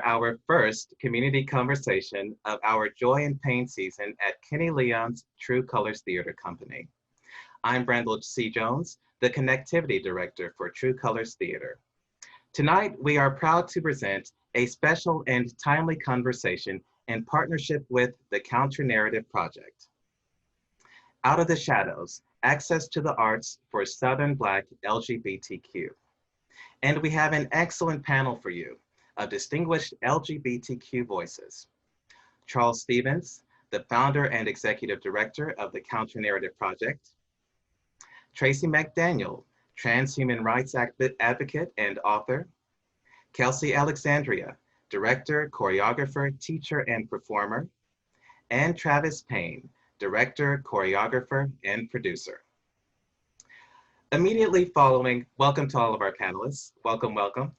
our first community conversation of our Joy and Pain season at Kenny Leon's True Colors Theater Company. I'm Brandel C. Jones, the Connectivity Director for True Colors Theater. Tonight, we are proud to present a special and timely conversation in partnership with the Counter Narrative Project. Out of the Shadows, Access to the Arts for Southern Black LGBTQ. And we have an excellent panel for you of distinguished LGBTQ voices. Charles Stevens, the founder and executive director of the Counter Narrative Project. Tracee McDaniel, trans human rights advocate and author. Kelsey Alexandria, director, choreographer, teacher, and performer. And Travis Payne, director, choreographer, and producer. Immediately following, welcome to all of our panelists. Welcome, welcome.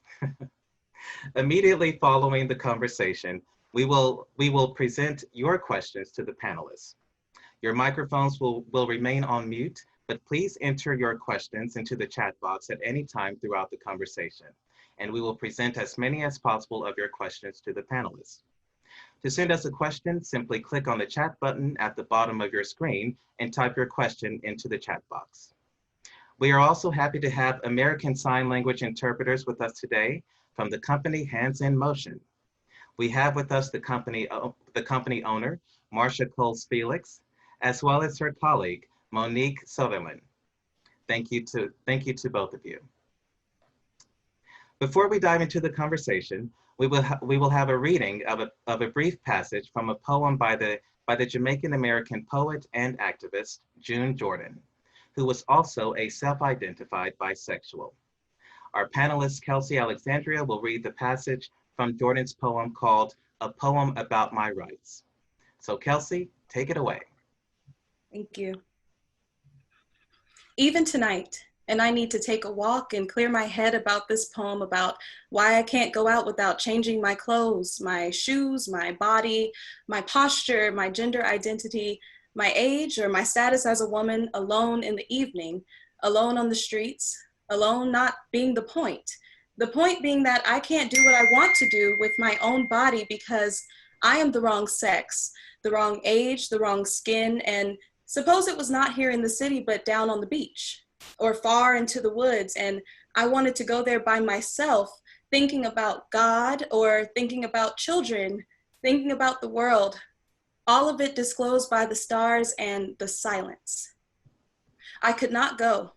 Immediately following the conversation, we will present your questions to the panelists. Your microphones will remain on mute, but please enter your questions into the chat box at any time throughout the conversation, and we will present as many as possible of your questions to the panelists. To send us a question, simply click on the chat button at the bottom of your screen and type your question into the chat box. We are also happy to have American Sign Language interpreters with us today from the company Hands in Motion. We have with us the company owner, Marsha Coles Felix, as well as her colleague, Monique Sutherland. Thank you to both of you. Before we dive into the conversation, we will have a reading of a brief passage from a poem by the Jamaican American poet and activist, June Jordan, who was also a self-identified bisexual. Our panelist, Kelsey Alexandria, will read the passage from Jordan's poem called A Poem About My Rights. So Kelsey, take it away. Thank you. Even tonight, and I need to take a walk and clear my head about this poem about why I can't go out without changing my clothes, my shoes, my body, my posture, my gender identity, my age, or my status as a woman alone in the evening, alone on the streets, alone not being the point. The point being that I can't do what I want to do with my own body because I am the wrong sex, the wrong age, the wrong skin, and suppose it was not here in the city, but down on the beach or far into the woods, and I wanted to go there by myself, thinking about God or thinking about children, thinking about the world, all of it disclosed by the stars and the silence. I could not go,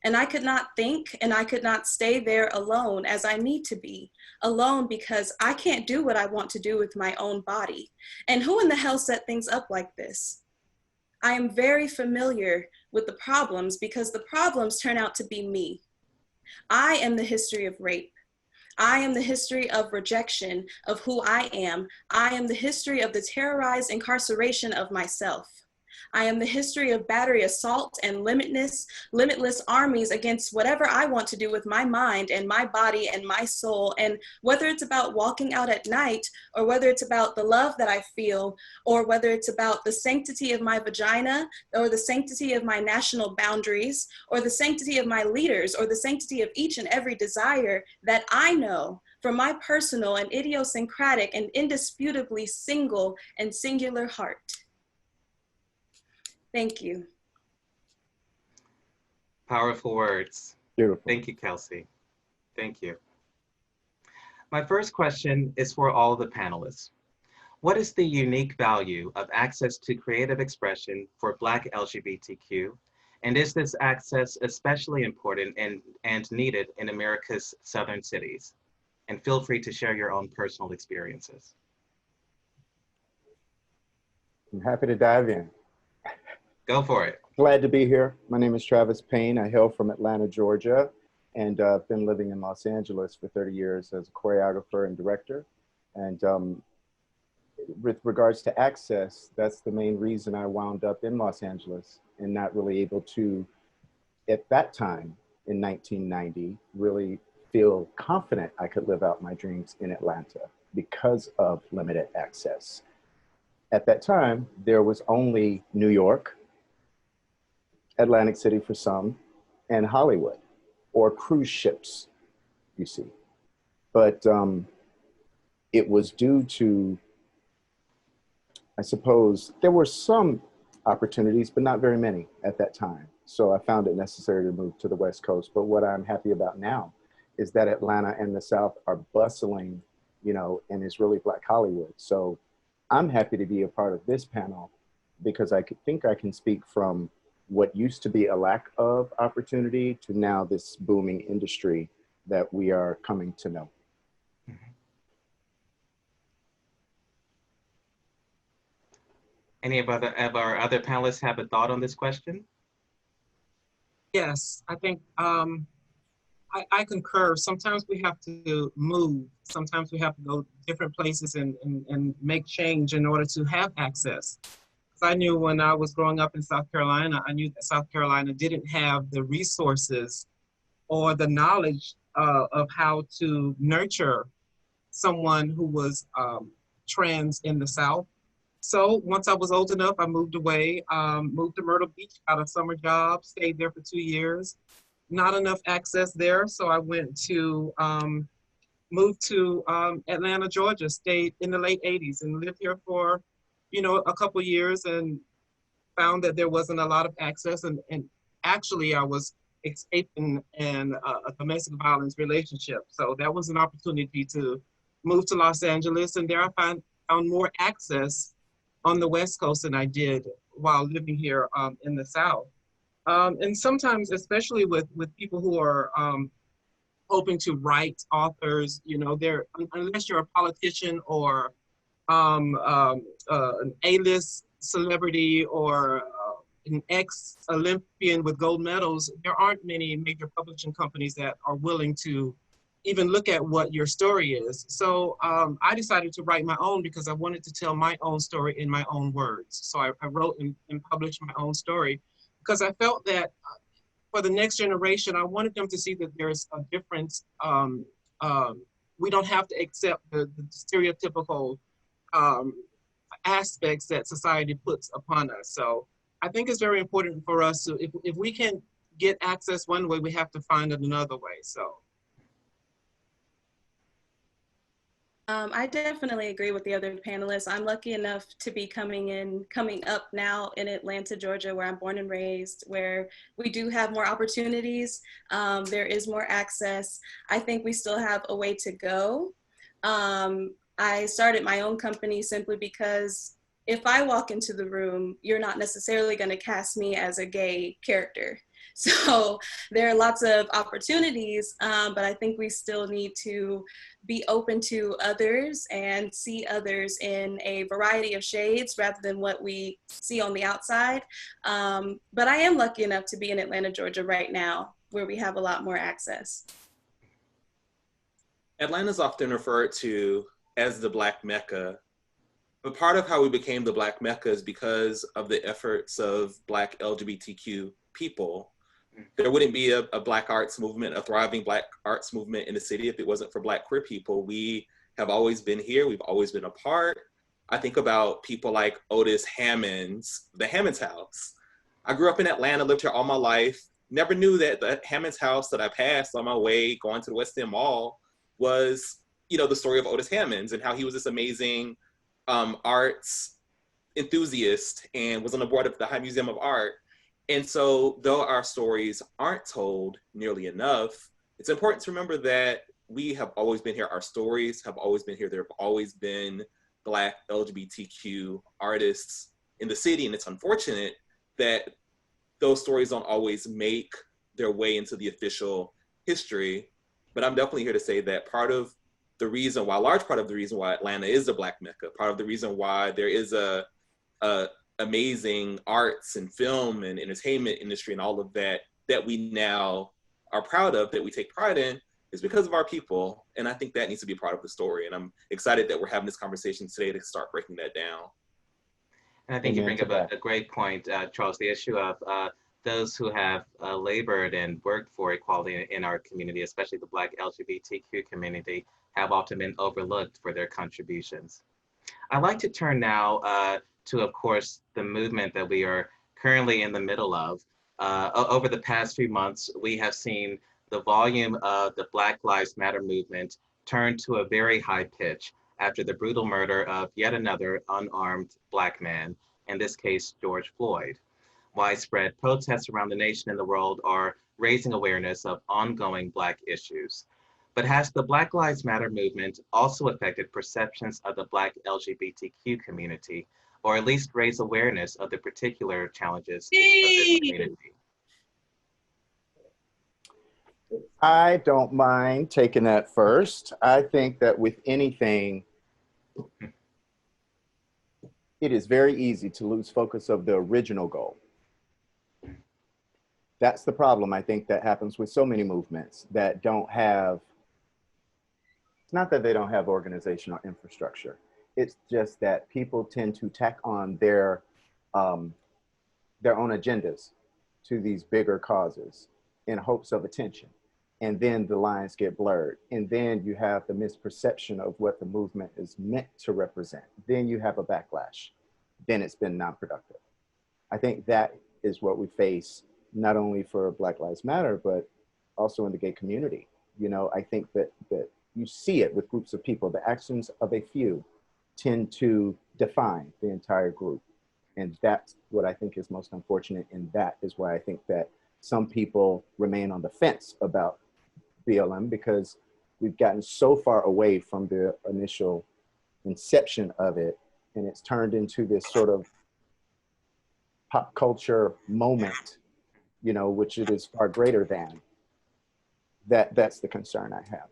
and I could not think, and I could not stay there alone as I need to be, alone because I can't do what I want to do with my own body. And who in the hell set things up like this? I am very familiar with the problems because the problems turn out to be me. I am the history of rape. I am the history of rejection of who I am. I am the history of the terrorized incarceration of myself. I am the history of battery assault and limitless armies against whatever I want to do with my mind and my body and my soul. And whether it's about walking out at night, or whether it's about the love that I feel, or whether it's about the sanctity of my vagina, or the sanctity of my national boundaries, or the sanctity of my leaders, or the sanctity of each and every desire that I know from my personal and idiosyncratic and indisputably single and singular heart. Thank you. Powerful words. Beautiful. Thank you, Kelsey. Thank you. My first question is for all the panelists. What is the unique value of access to creative expression for Black LGBTQ? And is this access especially important and needed in America's southern cities? And feel free to share your own personal experiences. I'm happy to dive in. Go for it. Glad to be here. My name is Travis Payne. I hail from Atlanta, Georgia, and I've been living in Los Angeles for 30 years as a choreographer and director. And with regards to access, that's the main reason I wound up in Los Angeles and not really able to, at that time in 1990, really feel confident I could live out my dreams in Atlanta because of limited access. At that time, there was only New York, Atlantic City for some, and Hollywood, or cruise ships, you see. But it was due to, I suppose, there were some opportunities, but not very many at that time. So I found it necessary to move to the West Coast. But what I'm happy about now is that Atlanta and the South are bustling, you know, and is really Black Hollywood. So I'm happy to be a part of this panel because I think I can speak from what used to be a lack of opportunity to now this booming industry that we are coming to know. Any of our other panelists have a thought on this question? Yes, I think I concur. Sometimes we have to move. Sometimes we have to go different places and make change in order to have access. I knew when I was growing up in South Carolina, I knew that South Carolina didn't have the resources or the knowledge of how to nurture someone who was trans in the South. So once I was old enough, I moved away, moved to Myrtle Beach, got a summer job, stayed there for 2 years. Not enough access there, so I went to, moved to Atlanta, Georgia, stayed in the late 80s and lived here for, you know, a couple years and found that there wasn't a lot of access. And actually I was escaping a domestic violence relationship. So that was an opportunity to move to Los Angeles, and there I found more access on the West Coast than I did while living here in the South. And sometimes, especially with people who are hoping to write, authors, you know, unless you're a politician or an A-list celebrity or an ex-Olympian with gold medals, there aren't many major publishing companies that are willing to even look at what your story is. So I decided to write my own because I wanted to tell my own story in my own words. So I wrote and published my own story because I felt that for the next generation, I wanted them to see that there's a difference. We don't have to accept the stereotypical aspects that society puts upon us. So I think it's very important for us to, if we can get access one way, we have to find it another way, so. I definitely agree with the other panelists. I'm lucky enough to be coming up now in Atlanta, Georgia, where I'm born and raised, where we do have more opportunities. There is more access. I think we still have a way to go. I started my own company simply because if I walk into the room, you're not necessarily going to cast me as a gay character. So there are lots of opportunities, but I think we still need to be open to others and see others in a variety of shades rather than what we see on the outside. But I am lucky enough to be in Atlanta, Georgia right now, where we have a lot more access. Atlanta is often referred to as the Black Mecca, but part of how we became the Black Mecca is because of the efforts of Black LGBTQ people. There wouldn't be a Black arts movement, a thriving Black arts movement in the city if it wasn't for Black queer people. We have always been here. We've always been a part. I think about people like Otis Hammond's, the Hammond's House. I grew up in Atlanta, lived here all my life. Never knew that the Hammond's House that I passed on my way going to the West End Mall was, you know, the story of Otis Hammond's and how he was this amazing arts enthusiast and was on the board of the High Museum of Art. And so though our stories aren't told nearly enough, it's important to remember that we have always been here. Our stories have always been here. There have always been Black LGBTQ artists in the city. And it's unfortunate that those stories don't always make their way into the official history. But I'm definitely here to say that part of the reason why, a large part of the reason why Atlanta is the Black Mecca, part of the reason why there is a amazing arts and film and entertainment industry and all of that that we now are proud of, that we take pride in, is because of our people. And I think that needs to be a part of the story. And I'm excited that we're having this conversation today to start breaking that down. And I think you bring up a great point, Charles, the issue of those who have labored and worked for equality in our community, especially the Black LGBTQ community, have often been overlooked for their contributions. I'd like to turn now to, of course, the movement that we are currently in the middle of. Over the past few months, we have seen the volume of the Black Lives Matter movement turn to a very high pitch. after the brutal murder of yet another unarmed Black man, in this case, George Floyd. Widespread protests around the nation and the world are raising awareness of ongoing Black issues. But has the Black Lives Matter movement also affected perceptions of the Black LGBTQ community, or at least raised awareness of the particular challenges of this community? I don't mind taking that first. I think that with anything, it is very easy to lose focus of the original goal. That's the problem, I think, that happens with so many movements that don't have, it's not that they don't have organizational infrastructure. It's just that people tend to tack on their own agendas to these bigger causes in hopes of attention. And then the lines get blurred. And then you have the misperception of what the movement is meant to represent. Then you have a backlash. Then it's been non-productive. I think that is what we face, not only for Black Lives Matter, but also in the gay community. You know, I think that you see it with groups of people. The actions of a few tend to define the entire group. And that's what I think is most unfortunate. And that is why I think that some people remain on the fence about BLM, because we've gotten so far away from the initial inception of it. And it's turned into this sort of pop culture moment, you know, which it is far greater than. That's the concern I have.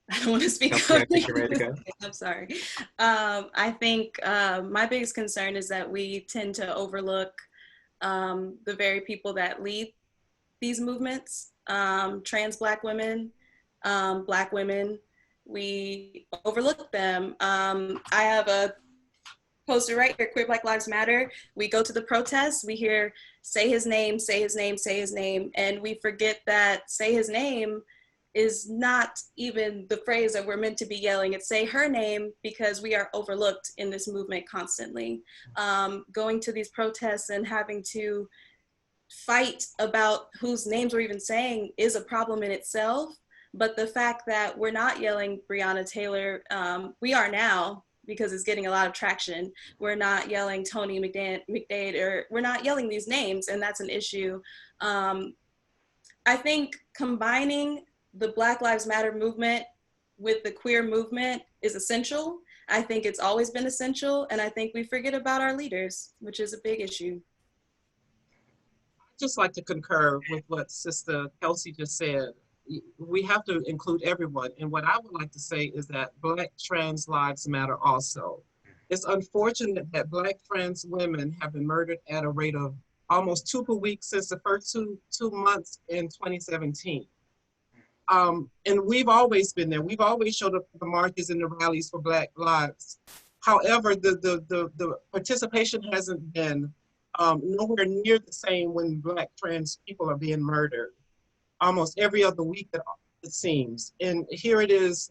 I don't want to speak. Okay, I think you're ready to go. I'm sorry. I think my biggest concern is that we tend to overlook the very people that lead these movements. Trans Black women, Black women, we overlook them. I have a poster right here, Queer Black Lives Matter. We go to the protests, we hear, say his name, say his name, say his name, and we forget that say his name is not even the phrase that we're meant to be yelling. It's say her name, because we are overlooked in this movement constantly. Going to these protests and having to fight about whose names we're even saying is a problem in itself. But the fact that we're not yelling Breonna Taylor, we are now, because it's getting a lot of traction. We're not yelling Tony McDade, or we're not yelling these names, and that's an issue. I think combining the Black Lives Matter movement with the queer movement is essential. I think it's always been essential, and I think we forget about our leaders, which is a big issue. I'd just like to concur with what Sister Kelsey just said. We have to include everyone. And what I would like to say is that Black trans lives matter also. It's unfortunate that Black trans women have been murdered at a rate of almost 2 per week since the first two months in 2017. And we've always been there. We've always showed up at the marches and the rallies for Black lives. However, the participation hasn't been nowhere near the same when Black trans people are being murdered. Almost every other week, it seems. And here it is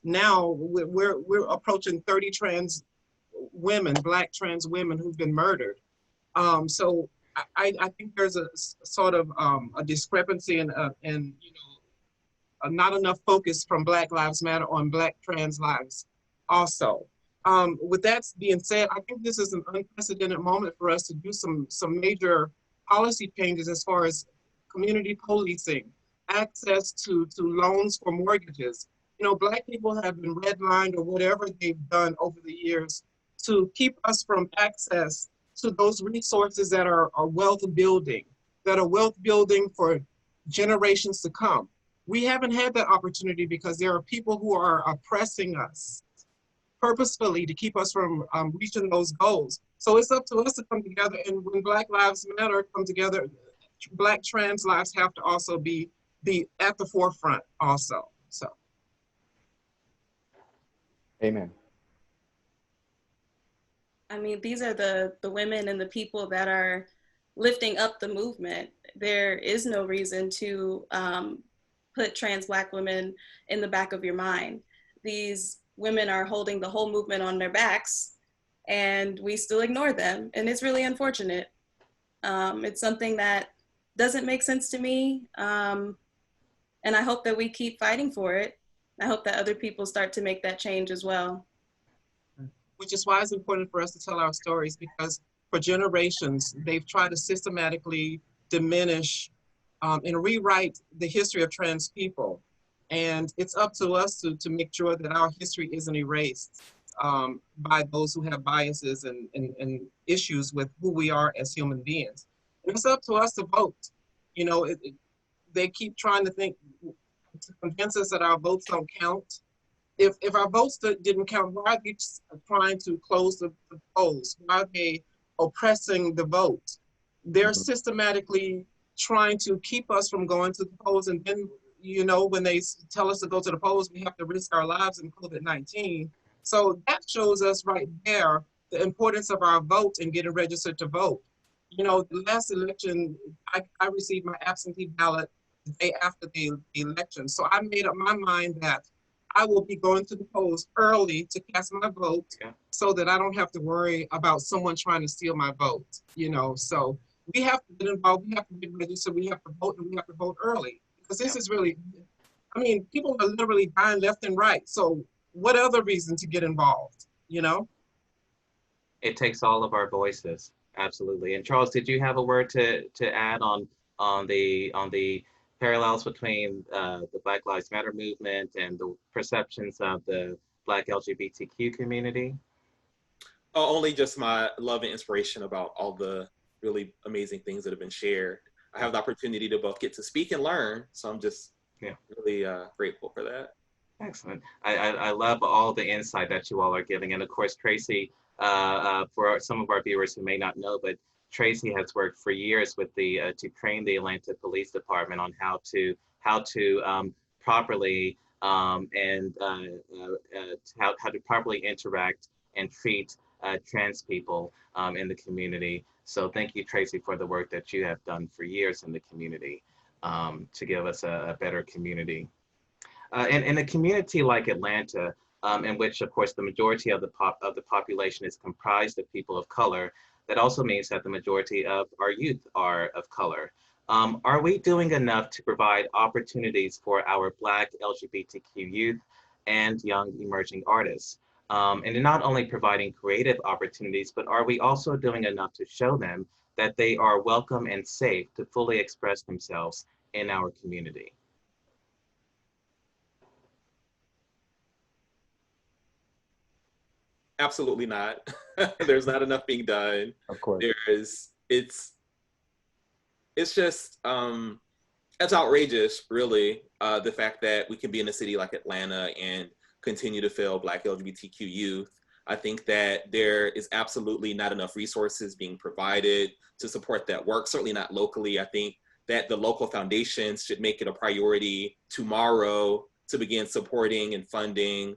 now, we're approaching 30 trans women, Black trans women who've been murdered. So I think there's a sort of a discrepancy and you know, not enough focus from Black Lives Matter on Black trans lives also. With that being said, I think this is an unprecedented moment for us to do some major policy changes as far as community policing, access to loans for mortgages. You know, Black people have been redlined or whatever they've done over the years to keep us from access to those resources that are wealth building, for generations to come. We haven't had that opportunity because there are people who are oppressing us purposefully to keep us from reaching those goals. So it's up to us to come together, and when Black Lives Matter come together, Black trans lives have to also be at the forefront also, so. Amen. I mean, these are the women and the people that are lifting up the movement. There is no reason to put trans Black women in the back of your mind. These women are holding the whole movement on their backs, and we still ignore them, and it's really unfortunate. It's something that doesn't make sense to me. And I hope that we keep fighting for it. I hope that other people start to make that change as well. Which is why it's important for us to tell our stories, because for generations, they've tried to systematically diminish and rewrite the history of trans people. And it's up to us to make sure that our history isn't erased by those who have biases and issues with who we are as human beings. And it's up to us to vote. You know, they keep trying to convince us that our votes don't count. If our votes didn't count, why are they trying to close the polls? Why are they oppressing the vote? They're systematically trying to keep us from going to the polls. And then, you know, when they tell us to go to the polls, we have to risk our lives in COVID-19. So that shows us right there the importance of our vote and getting registered to vote. You know, the last election, I received my absentee ballot the day after the election. So I made up my mind that I will be going to the polls early to cast my vote, so that I don't have to worry about someone trying to steal my vote, you know. So we have to get involved, we have to get registered, we have to vote, and we have to vote early. Because this is really, I mean, people are literally dying left and right. So what other reason to get involved, you know? It takes all of our voices, absolutely. And Charles, did you have a word to add on the parallels between the Black Lives Matter movement and the perceptions of the Black LGBTQ community? Only just my love and inspiration about all the really amazing things that have been shared. I have the opportunity to both get to speak and learn, so I'm just really grateful for that. Excellent. I love all the insight that you all are giving. And of course, Tracee, for some of our viewers who may not know, but Tracee has worked for years with the to train the Atlanta Police Department on how to properly and how to properly interact and treat trans people in the community. So thank you, Tracee, for the work that you have done for years in the community to give us a better community. In a community like Atlanta, in which, of course, the majority of the population is comprised of people of color, that also means that the majority of our youth are of color. Are we doing enough to provide opportunities for our Black LGBTQ youth and young emerging artists? And not only providing creative opportunities, but are we also doing enough to show them that they are welcome and safe to fully express themselves in our community? Absolutely not. There's not enough being done. Of course. It's just, it's outrageous, really, the fact that we can be in a city like Atlanta and continue to fail Black LGBTQ youth. I think that there is absolutely not enough resources being provided to support that work, certainly not locally. I think that the local foundations should make it a priority tomorrow to begin supporting and funding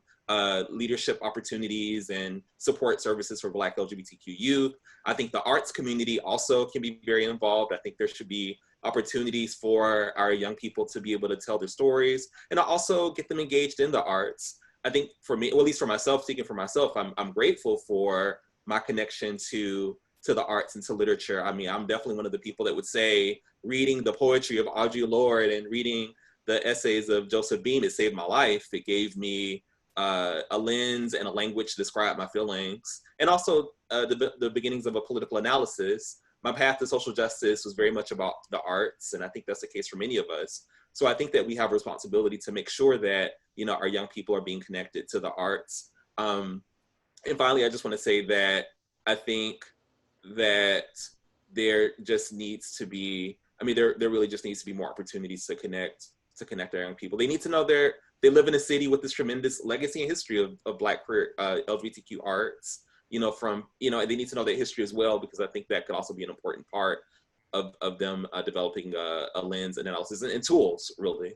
leadership opportunities and support services for Black LGBTQ youth. I think the arts community also can be very involved. I think there should be opportunities for our young people to be able to tell their stories and also get them engaged in the arts. I think for me, well, at least for myself, speaking for myself, I'm grateful for my connection to the arts and to literature. I mean, I'm definitely one of the people that would say reading the poetry of Audre Lorde and reading the essays of Joseph Beam, it saved my life. It gave me a lens and a language to describe my feelings, and also the beginnings of a political analysis. My path to social justice was very much about the arts, and I think that's the case for many of us. So I think that we have a responsibility to make sure that, you know, our young people are being connected to the arts. And finally, I just want to say that I think that there just needs to be, I mean, there really just needs to be more opportunities to connect our young people. They need to know they live in a city with this tremendous legacy and history of Black queer LGBTQ arts, you know, they need to know that history as well, because I think that could also be an important part of them developing a lens and analysis and tools, really.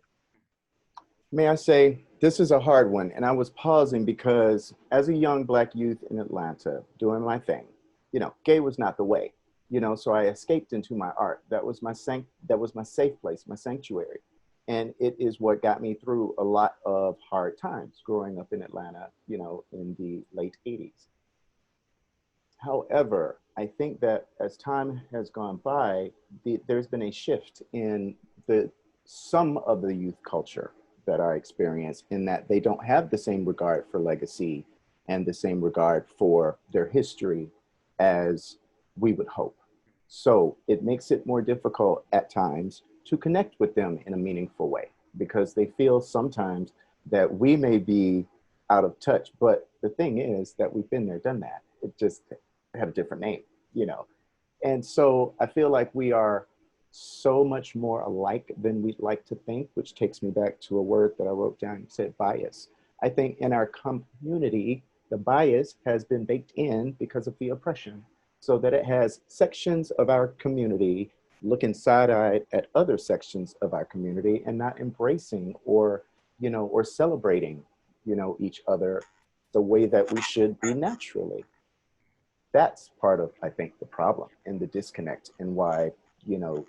May I say, this is a hard one. And I was pausing because as a young Black youth in Atlanta doing my thing, you know, gay was not the way, you know, so I escaped into my art. That was my safe place, my sanctuary. And it is what got me through a lot of hard times growing up in Atlanta, you know, in the late 80s. However, I think that as time has gone by, there's been a shift in some of the youth culture that I experience, in that they don't have the same regard for legacy and the same regard for their history as we would hope. So it makes it more difficult at times to connect with them in a meaningful way, because they feel sometimes that we may be out of touch. But the thing is that we've been there, done that. It just had a different name, you know? And so I feel like we are so much more alike than we'd like to think, which takes me back to a word that I wrote down. You said bias. I think in our community, the bias has been baked in because of the oppression, so that it has sections of our community looking side-eyed at other sections of our community and not embracing or, you know, or celebrating, you know, each other the way that we should be naturally. That's part of, I think, the problem and the disconnect, and why, you know,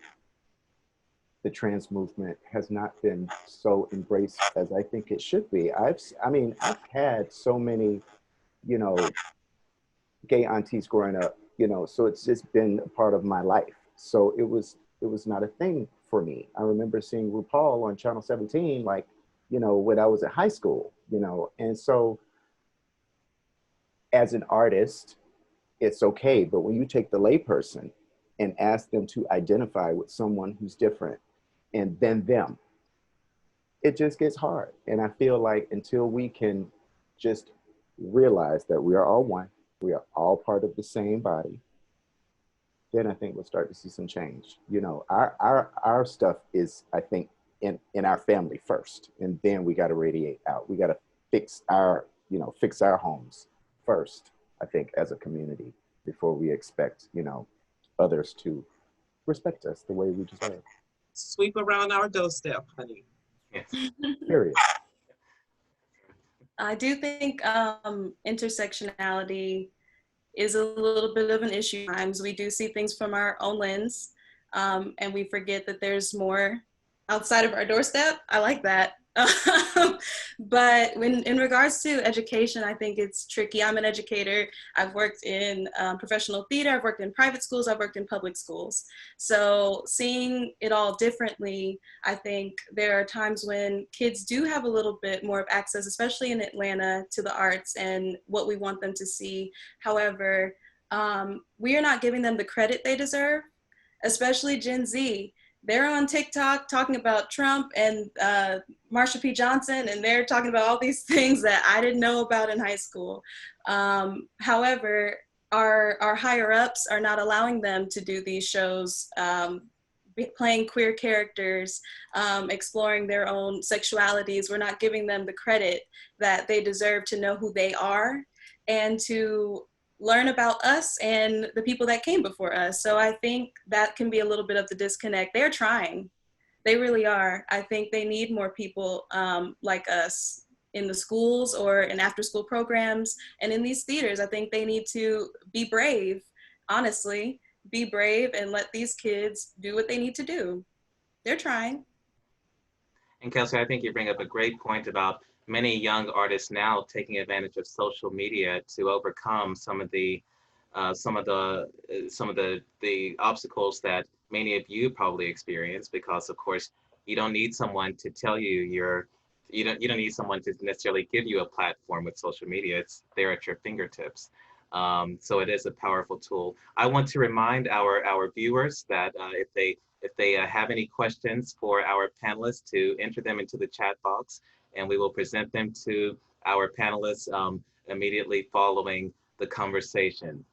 the trans movement has not been so embraced as I think it should be. I mean, I've had so many, you know, gay aunties growing up, you know, so it's just been a part of my life. So it was not a thing for me. I remember seeing RuPaul on Channel 17, like, you know, when I was at high school, you know, and so as an artist, it's okay. But when you take the layperson and ask them to identify with someone who's different and then them, it just gets hard. And I feel like until we can just realize that we are all one, we are all part of the same body, then I think we'll start to see some change. You know, our stuff is, I think, in our family first, and then we got to radiate out. We got to fix our homes first, I think, as a community, before we expect, you know, others to respect us the way we deserve. Sweep around our doorstep, honey. Yes. Period. I do think intersectionality is a little bit of an issue. Sometimes we do see things from our own lens, and we forget that there's more outside of our doorstep. I like that. But in regards to education, I think it's tricky. I'm an educator. I've worked in professional theater. I've worked in private schools. I've worked in public schools. So seeing it all differently, I think there are times when kids do have a little bit more of access, especially in Atlanta, to the arts and what we want them to see. However, we are not giving them the credit they deserve, especially Gen Z. They're on TikTok talking about Trump and Marsha P. Johnson, and they're talking about all these things that I didn't know about in high school. However, our higher ups are not allowing them to do these shows, playing queer characters, exploring their own sexualities. We're not giving them the credit that they deserve to know who they are and to learn about us and the people that came before us. So I think that can be a little bit of the disconnect. They're trying. They really are. I think they need more people like us in the schools or in after school programs and in these theaters. I think they need to be brave, honestly, be brave and let these kids do what they need to do. They're trying. And Kelsey, I think you bring up a great point about many young artists now taking advantage of social media to overcome some of the obstacles that many of you probably experience, because of course you don't need someone to tell you you don't need someone to necessarily give you a platform with social media. It's there at your fingertips. So it is a powerful tool. I want to remind our viewers that if they have any questions for our panelists, to enter them into the chat box, and we will present them to our panelists immediately following the conversation.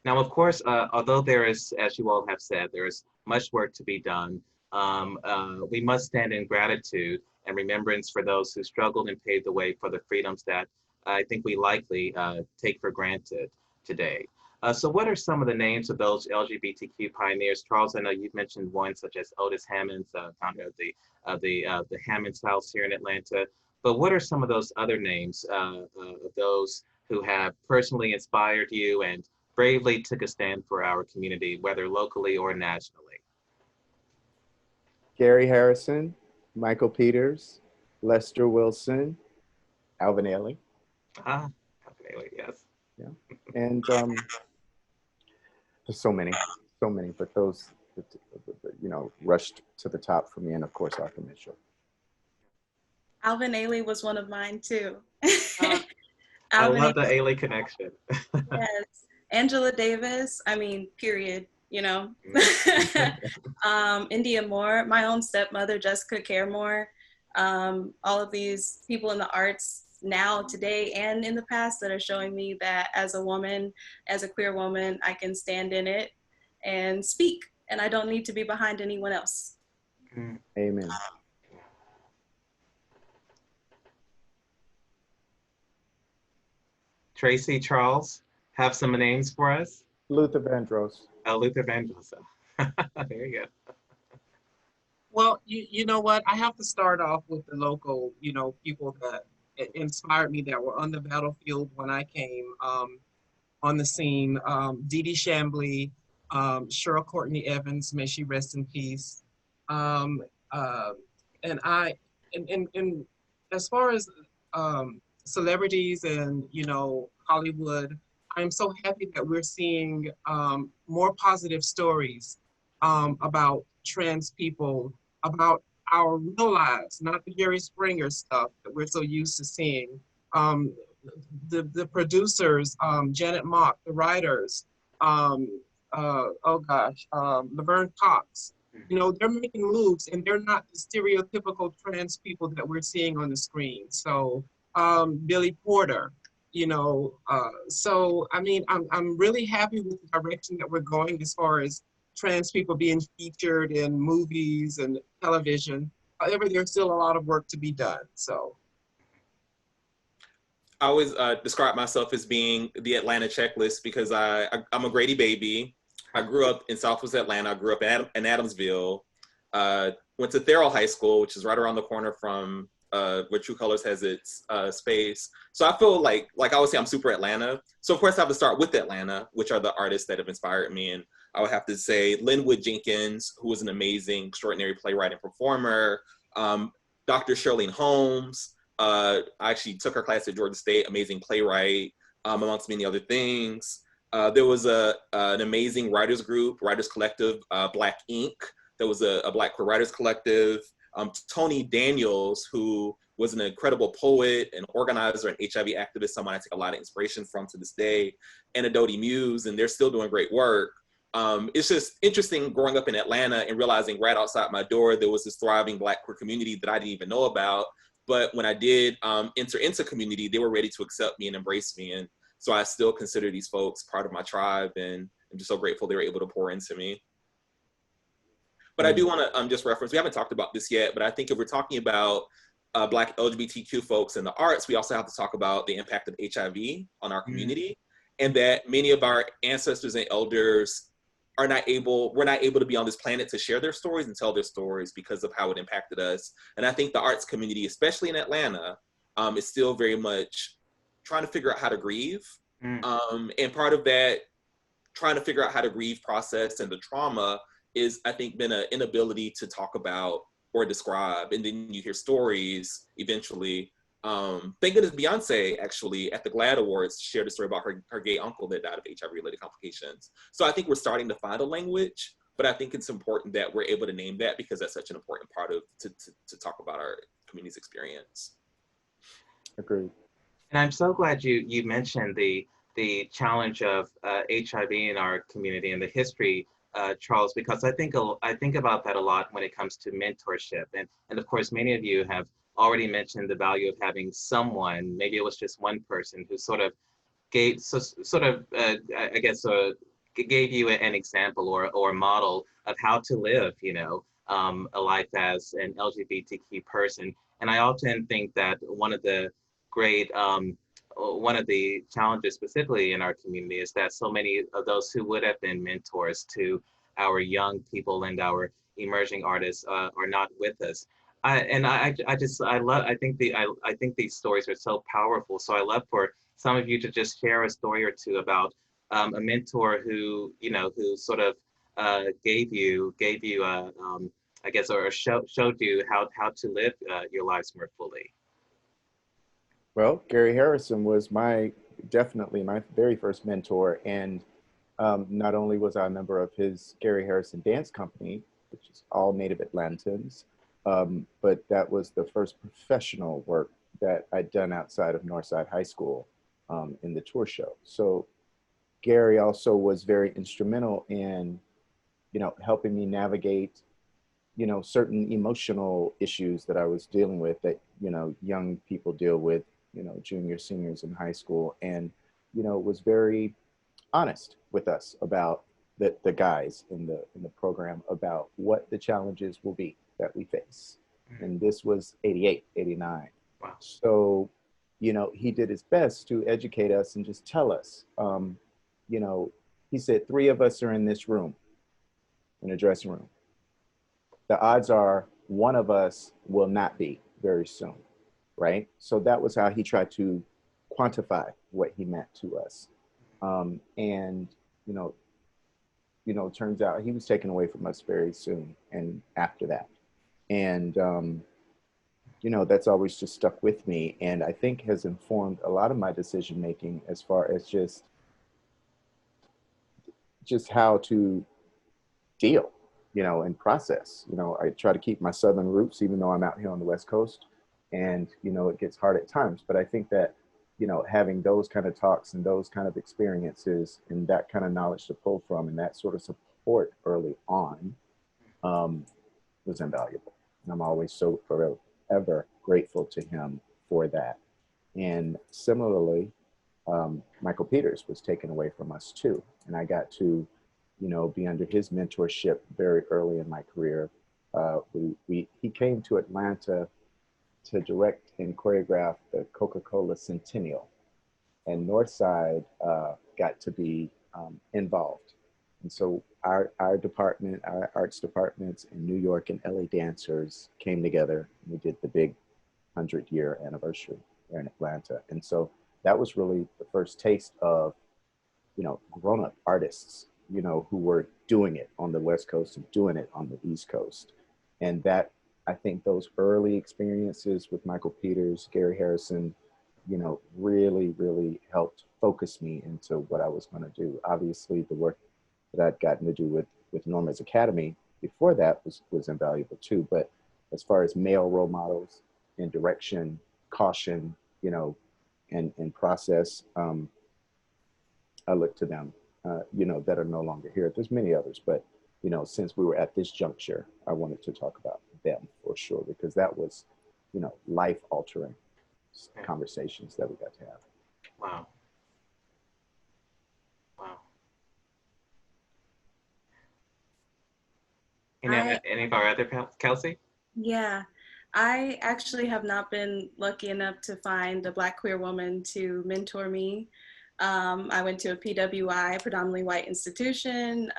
Now, of course, although there is, as you all have said, there is much work to be done, we must stand in gratitude and remembrance for those who struggled and paved the way for the freedoms that I think we likely take for granted today. So what are some of the names of those LGBTQ pioneers? Charles, I know you've mentioned one, such as Otis Hammonds, founder of the Hammonds House here in Atlanta. But what are some of those other names of those who have personally inspired you and bravely took a stand for our community, whether locally or nationally? Gary Harrison, Michael Peters, Lester Wilson, Alvin Ailey. Ah, yes. Yeah. And There's so many, but those, you know, rushed to the top for me, and of course, Arthur Mitchell. Alvin Ailey was one of mine too. I Alvin love the Ailey, Ailey connection. yes. Angela Davis, I mean, period, you know. India Moore, my own stepmother, Jessica Caremore, all of these people in the arts now, today, and in the past that are showing me that as a woman, as a queer woman, I can stand in it and speak, and I don't need to be behind anyone else. Amen. Tracee, Charles, have some names for us? Luther Vandross. Luther Vandross. There you go. Well, you know what? I have to start off with the local, you know, people that inspired me, that were on the battlefield when I came on the scene. Dee Dee Chambly, Cheryl Courtney Evans, may she rest in peace. And as far as celebrities and, you know, Hollywood, I'm so happy that we're seeing more positive stories about trans people, about our real lives, not the Jerry Springer stuff that we're so used to seeing. The producers, Janet Mock, the writers, Laverne Cox, you know, they're making moves, and they're not the stereotypical trans people that we're seeing on the screen. So Billy Porter, you know, so I mean, I'm really happy with the direction that we're going as far as trans people being featured in movies and television. However, there's still a lot of work to be done, so. I always describe myself as being the Atlanta checklist because I'm a Grady baby. I grew up in Southwest Atlanta. I grew up in Adamsville. Went to Therrell High School, which is right around the corner from where True Colors has its space. So I feel like I always say, I'm super Atlanta. So of course I have to start with Atlanta, which are the artists that have inspired me. And I would have to say Linwood Jenkins, who was an amazing, extraordinary playwright and performer. Dr. Shirlene Holmes. I actually took her class at Georgia State, amazing playwright, amongst many other things. There was an amazing writers group, writers collective, Black Ink. There was a Black queer writers collective. Tony Daniels, who was an incredible poet and organizer and HIV activist, someone I take a lot of inspiration from to this day, and Adoti Muse, and they're still doing great work. It's just interesting growing up in Atlanta and realizing right outside my door, there was this thriving Black queer community that I didn't even know about. But when I did enter into community, they were ready to accept me and embrace me. And so I still consider these folks part of my tribe, and I'm just so grateful they were able to pour into me. But I do want to just reference, we haven't talked about this yet, but I think if we're talking about Black LGBTQ folks in the arts, we also have to talk about the impact of HIV on our community, and that many of our ancestors and elders we're not able to be on this planet to share their stories and tell their stories because of how it impacted us. And I think the arts community, especially in Atlanta, is still very much trying to figure out how to grieve. And part of that trying to figure out how to grieve process and the trauma is, I think, been an inability to talk about or describe. And then you hear stories eventually. Thank goodness Beyonce actually at the GLAAD Awards shared a story about her gay uncle that died of HIV-related complications. So I think we're starting to find a language, but I think it's important that we're able to name that because that's such an important part of to talk about our community's experience. Agreed. And I'm so glad you mentioned the challenge of HIV in our community and the history, Charles, because I think about that a lot when it comes to mentorship. And of course, many of you have already mentioned the value of having someone, maybe it was just one person, who sort of gave gave you an example or a model of how to live, you know, a life as an LGBTQ person. And I often think that one of the challenges specifically in our community is that so many of those who would have been mentors to our young people and our emerging artists are not with us. I think these stories are so powerful. So I love for some of you to just share a story or two about a mentor who sort of gave you I guess, or showed you how to live your lives more fully. Well, Gary Harrison was definitely my very first mentor, and Not only was I a member of his Gary Harrison Dance Company, which is all native Atlantans, but that was the first professional work that I'd done outside of Northside High School in the tour show. So Gary also was very instrumental in, helping me navigate, certain emotional issues that I was dealing with that, young people deal with, juniors, seniors in high school, and, was very honest with us about the guys in the program about what the challenges will be that we face. And this was 88, 89. Wow. So, he did his best to educate us and just tell us, he said, 3 of us are in this room, in a dressing room. The odds are 1 of us will not be very soon, right? So that was how he tried to quantify what he meant to us. And, it turns out he was taken away from us very soon and after that. And, that's always just stuck with me, and I think has informed a lot of my decision making as far as just how to deal, and process. I try to keep my Southern roots, even though I'm out here on the West Coast, and, it gets hard at times. But I think that, having those kind of talks and those kind of experiences and that kind of knowledge to pull from and that sort of support early on was invaluable. And I'm always so forever grateful to him for that. And similarly, Michael Peters was taken away from us too. And I got to, be under his mentorship very early in my career. He came to Atlanta to direct and choreograph the Coca-Cola Centennial, and Northside got to be involved. And so our department, our arts departments in New York and LA dancers came together, and we did the big 100-year anniversary there in Atlanta. And so that was really the first taste of, grown-up artists, who were doing it on the West Coast and doing it on the East Coast. And that, I think those early experiences with Michael Peters, Gary Harrison, really, really helped focus me into what I was going to do. Obviously, the work that I'd gotten to do with Norma's Academy before that was invaluable too. But as far as male role models in direction, caution, and process, I look to them, that are no longer here. There's many others, but since we were at this juncture, I wanted to talk about them for sure, because that was, life-altering conversations that we got to have. Wow. Wow. Any of our other, Kelsey? Yeah, I actually have not been lucky enough to find a Black queer woman to mentor me. I went to a PWI, predominantly white institution,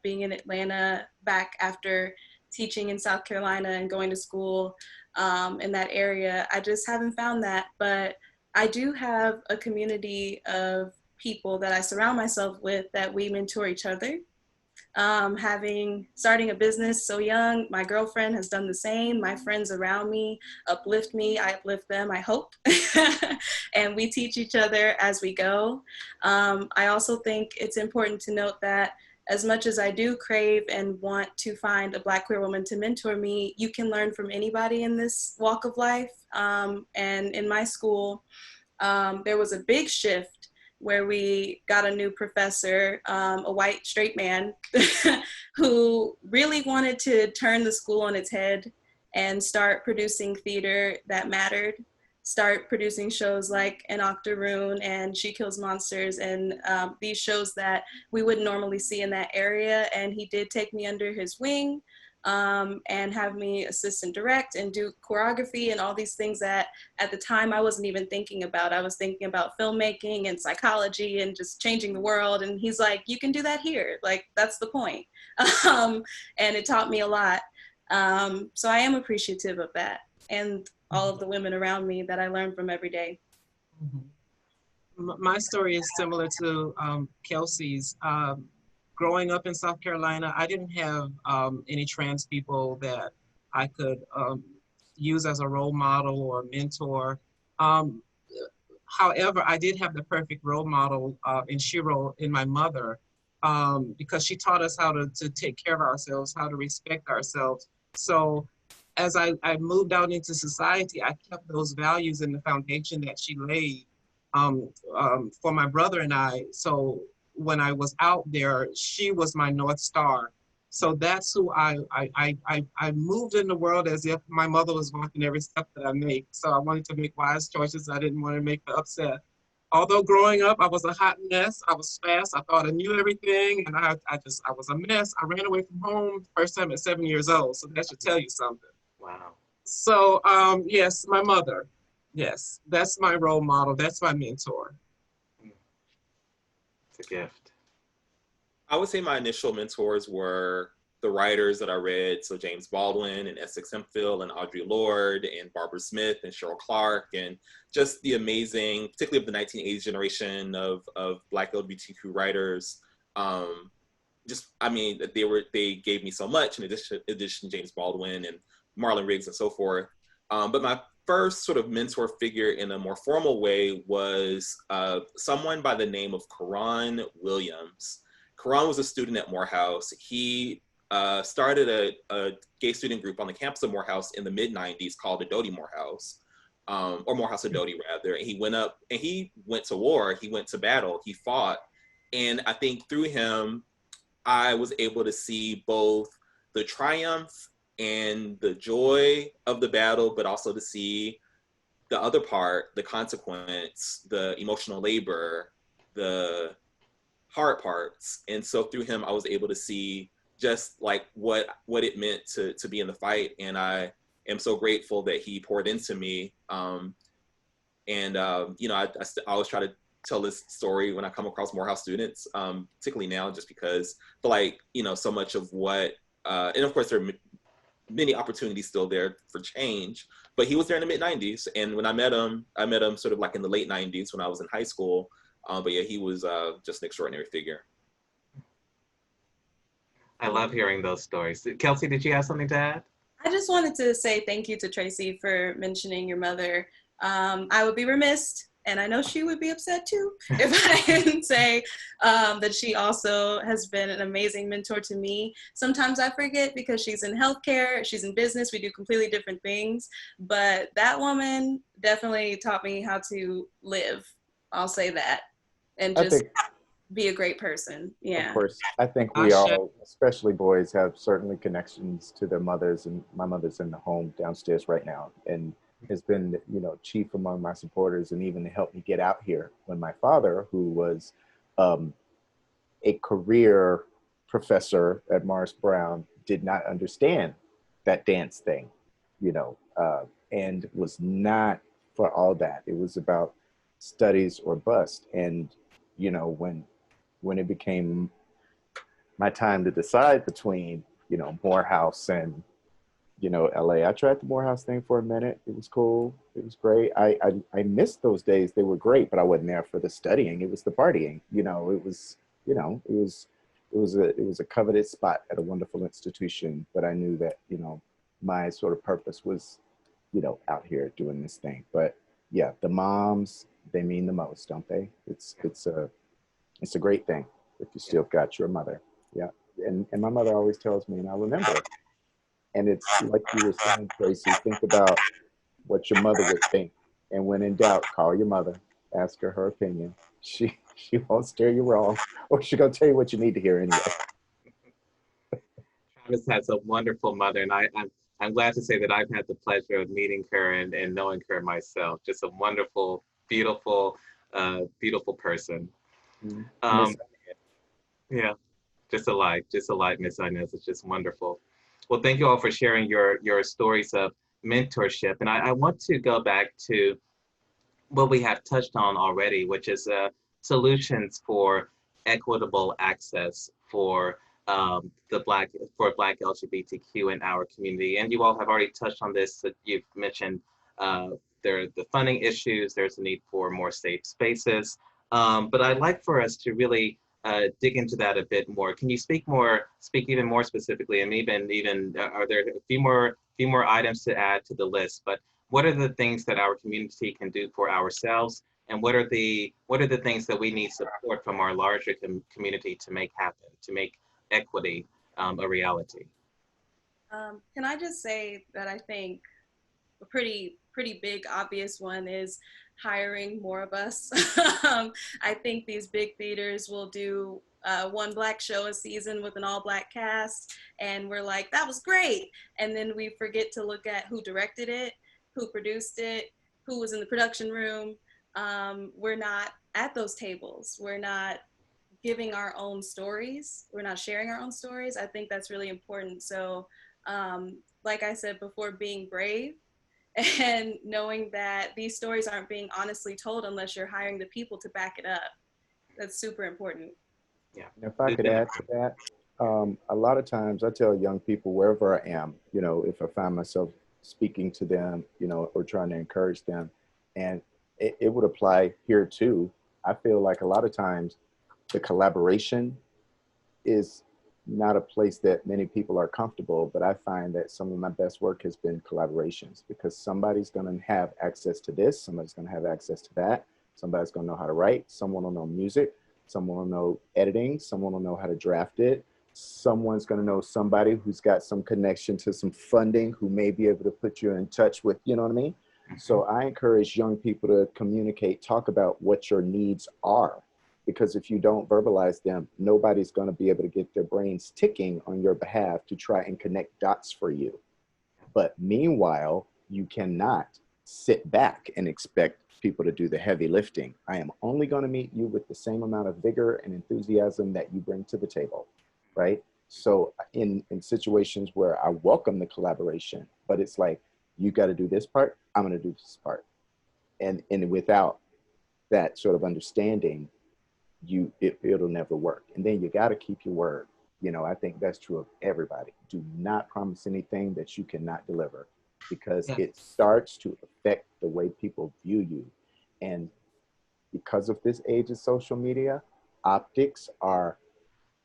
being in Atlanta back after teaching in South Carolina and going to school in that area. I just haven't found that, but I do have a community of people that I surround myself with that we mentor each other. Starting a business so young, my girlfriend has done the same. My friends around me uplift me, I uplift them, I hope. And we teach each other as we go. I also think it's important to note that as much as I do crave and want to find a Black queer woman to mentor me, you can learn from anybody in this walk of life. And in my school, there was a big shift where we got a new professor, a white straight man, who really wanted to turn the school on its head and start producing theater that mattered, start producing shows like An Octoroon and She Kills Monsters, and these shows that we wouldn't normally see in that area. And he did take me under his wing and have me assistant direct and do choreography and all these things that at the time I wasn't even thinking about. I was thinking about filmmaking and psychology and just changing the world. And he's like, you can do that here. Like, that's the point. And it taught me a lot. So I am appreciative of that and all of the women around me that I learn from every day. My story is similar to Kelsey's. Growing up in South Carolina, I didn't have any trans people that I could use as a role model or mentor. However, I did have the perfect role model in Shiro in my mother. because she taught us how to take care of ourselves, how to respect ourselves. So as I moved out into society, I kept those values and the foundation that she laid for my brother and I. So when I was out there, she was my North Star. So that's who I moved in the world as if my mother was watching every step that I make. So I wanted to make wise choices. I didn't want to make her upset. Although growing up, I was a hot mess. I was fast. I thought I knew everything, and I was a mess. I ran away from home first time at 7 years old. So that should tell you something. Wow. So yes, my mother. Yes, that's my role model. That's my mentor. It's a gift. I would say my initial mentors were the writers that I read. So James Baldwin and Essex Hemphill and Audre Lorde and Barbara Smith and Cheryl Clark, and just the amazing, particularly of the 1980s generation of Black LGBTQ writers. They gave me so much, in addition to James Baldwin and Marlon Riggs and so forth. But my first sort of mentor figure in a more formal way was someone by the name of Karan Williams. Karan was a student at Morehouse. He started a gay student group on the campus of Morehouse in the mid-90s called Adoti Morehouse, or Morehouse Adoti rather. And he went up and he went to war, he went to battle, he fought. And I think through him, I was able to see both the triumph and the joy of the battle, but also to see the other part, the consequence, the emotional labor, the hard parts. And so through him, I was able to see just like what it meant to be in the fight. And I am so grateful that he poured into me. I always try to tell this story when I come across Morehouse students, particularly now, just because I feel like, so much of what, and of course there are many opportunities still there for change, but he was there in the mid-90s. And when I met him sort of like in the late 90s when I was in high school. But yeah, he was just an extraordinary figure. I love hearing those stories. Kelsey, did you have something to add? I just wanted to say thank you to Tracee for mentioning your mother. I would be remiss, and I know she would be upset too, if I didn't say that she also has been an amazing mentor to me. Sometimes I forget because she's in healthcare, she's in business, we do completely different things, but that woman definitely taught me how to live. I'll say that. And just be a great person. Yeah. Of course. I think we all, especially boys, have certainly connections to their mothers, and my mother's in the home downstairs right now and has been, chief among my supporters, and even helped me get out here when my father, who was a career professor at Morris Brown, did not understand that dance thing, and was not for all that. It was about studies or bust. And when it became my time to decide between Morehouse and LA, I tried the Morehouse thing for a minute. It was cool, it was great. I missed those days. They were great, but I wasn't there for the studying. It was the partying. It was a coveted spot at a wonderful institution, but I knew that my sort of purpose was out here doing this thing. But yeah, the moms, they mean the most, don't they? It's a great thing if you still got your mother. Yeah. And my mother always tells me, and I remember, and it's like you were saying, Tracee, think about what your mother would think. And when in doubt, call your mother, ask her opinion. She won't steer you wrong, or she's gonna tell you what you need to hear anyway. Travis has a wonderful mother, and I'm glad to say that I've had the pleasure of meeting her and knowing her myself. Just a wonderful, beautiful, beautiful person. Yeah, just a light, Miss Inez. It's just wonderful. Well, thank you all for sharing your stories of mentorship. And I want to go back to what we have touched on already, which is solutions for equitable access for Black LGBTQ in our community. And you all have already touched on this. You've mentioned the funding issues. There's a need for more safe spaces. But I'd like for us to really dig into that a bit more. Can you speak even more specifically, and even are there a few more items to add to the list? But what are the things that our community can do for ourselves And what are the things that we need support from our larger community to make happen, to make equity a reality? Can I just say that I think a pretty big obvious one is hiring more of us. I think these big theaters will do one Black show a season with an all Black cast, and we're like, that was great. And then we forget to look at who directed it, who produced it, who was in the production room. We're not at those tables. We're not giving our own stories. We're not sharing our own stories. I think that's really important. So like I said before, being brave and knowing that these stories aren't being honestly told unless you're hiring the people to back it up. That's super important. Yeah. If I could add to that, a lot of times I tell young people wherever I am, you know, if I find myself speaking to them, you know, or trying to encourage them, and it would apply here too. I feel like a lot of times the collaboration is not a place that many people are comfortable, but I find that some of my best work has been collaborations, because somebody's going to have access to this, somebody's going to have access to that, somebody's going to know how to write, someone will know music, someone will know editing, someone will know how to draft it, someone's going to know somebody who's got some connection to some funding who may be able to put you in touch with, you know what I mean? So I encourage young people to communicate, talk about what your needs are, because if you don't verbalize them, nobody's going to be able to get their brains ticking on your behalf to try and connect dots for you. But meanwhile, you cannot sit back and expect people to do the heavy lifting. I am only going to meet you with the same amount of vigor and enthusiasm that you bring to the table, right? So in situations where I welcome the collaboration, but it's like, you got to do this part, I'm going to do this part. And without that sort of understanding, it'll never work. And then you got to keep your word. You know, I think that's true of everybody. Do not promise anything that you cannot deliver, because it starts to affect the way people view you. And because of this age of social media, optics are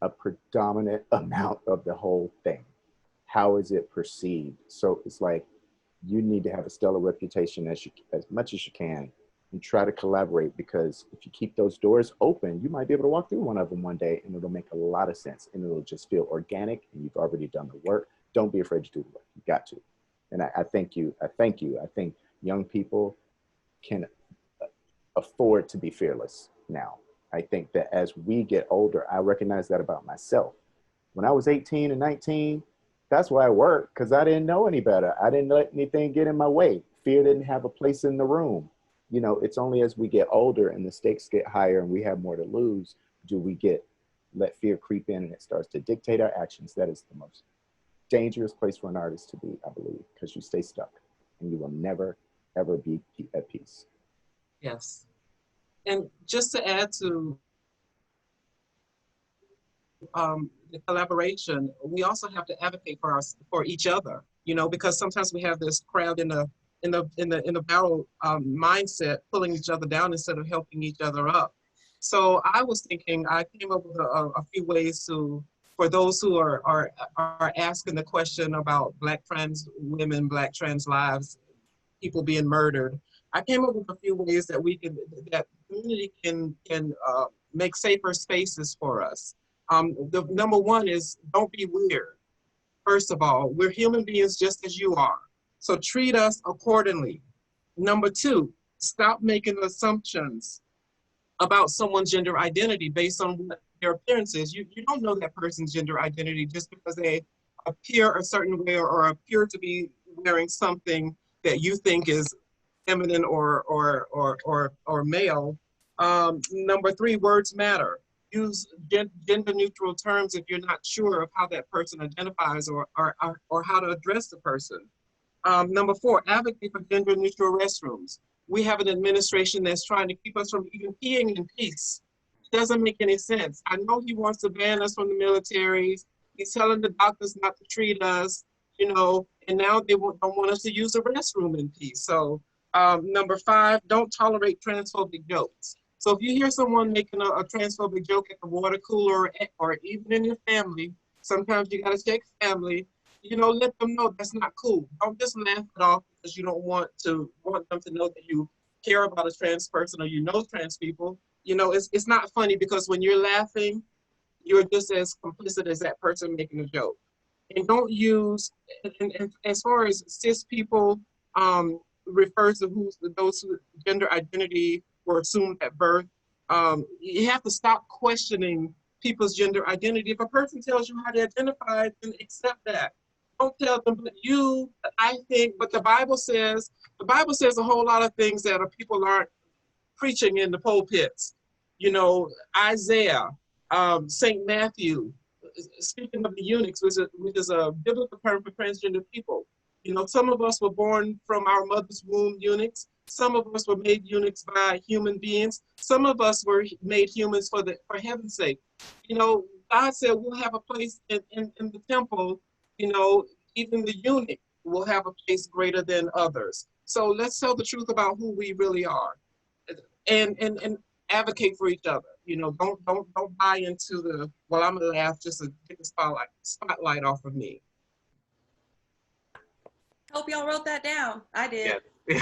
a predominant amount of the whole thing. How is it perceived? So it's like, you need to have a stellar reputation as much as you can, and try to collaborate, because if you keep those doors open, you might be able to walk through one of them one day and it'll make a lot of sense and it'll just feel organic and you've already done the work. Don't be afraid to do the work. You got to. And I thank you. I thank you. I think young people can afford to be fearless now. I think that as we get older, I recognize that about myself. When I was 18 and 19, that's why I worked, because I didn't know any better. I didn't let anything get in my way. Fear didn't have a place in the room. You know, it's only as we get older and the stakes get higher and we have more to lose, do we let fear creep in and it starts to dictate our actions. That is the most dangerous place for an artist to be, I believe, because you stay stuck and you will never, ever be at peace. Yes. And just to add to the collaboration, we also have to advocate for each other, you know, because sometimes we have this crowd in the barrel mindset, pulling each other down instead of helping each other up. So I was thinking, I came up with a few ways for those who are asking the question about Black trans women, Black trans lives, people being murdered. I came up with a few ways that that the community can make safer spaces for us. The number one is, don't be weird. First of all, we're human beings just as you are. So treat us accordingly. Number two, stop making assumptions about someone's gender identity based on what their appearance is. You don't know that person's gender identity just because they appear a certain way or appear to be wearing something that you think is feminine or male. Number three, words matter. Use gender neutral terms if you're not sure of how that person identifies or how to address the person. Number four, advocate for gender neutral restrooms. We have an administration that's trying to keep us from even peeing in peace. It doesn't make any sense. I know he wants to ban us from the military. He's telling the doctors not to treat us, you know, and now they don't want us to use the restroom in peace. So number five, don't tolerate transphobic jokes. So if you hear someone making a transphobic joke at the water cooler or even in your family, sometimes you gotta check family, you know, let them know that's not cool. Don't just laugh it off because you don't want them to know that you care about a trans person or you know trans people, you know, it's not funny because when you're laughing, you're just as complicit as that person making a joke. And don't use, and as far as cis people refers to those whose gender identity were assumed at birth, you have to stop questioning people's gender identity. If a person tells you how to identify, then accept that. Don't tell them, but you, I think, but the Bible says a whole lot of things that people aren't preaching in the pulpits. You know, Isaiah, St. Matthew, speaking of the eunuchs, which is a biblical term for transgender people. You know, some of us were born from our mother's womb eunuchs. Some of us were made eunuchs by human beings. Some of us were made humans for heaven's sake. You know, God said we'll have a place in the temple. You know, even the eunuch will have a place greater than others. So let's tell the truth about who we really are, and advocate for each other. You know, don't buy into the, well, I'm gonna laugh just to get the spotlight off of me. Hope y'all wrote that down. I did. Yeah.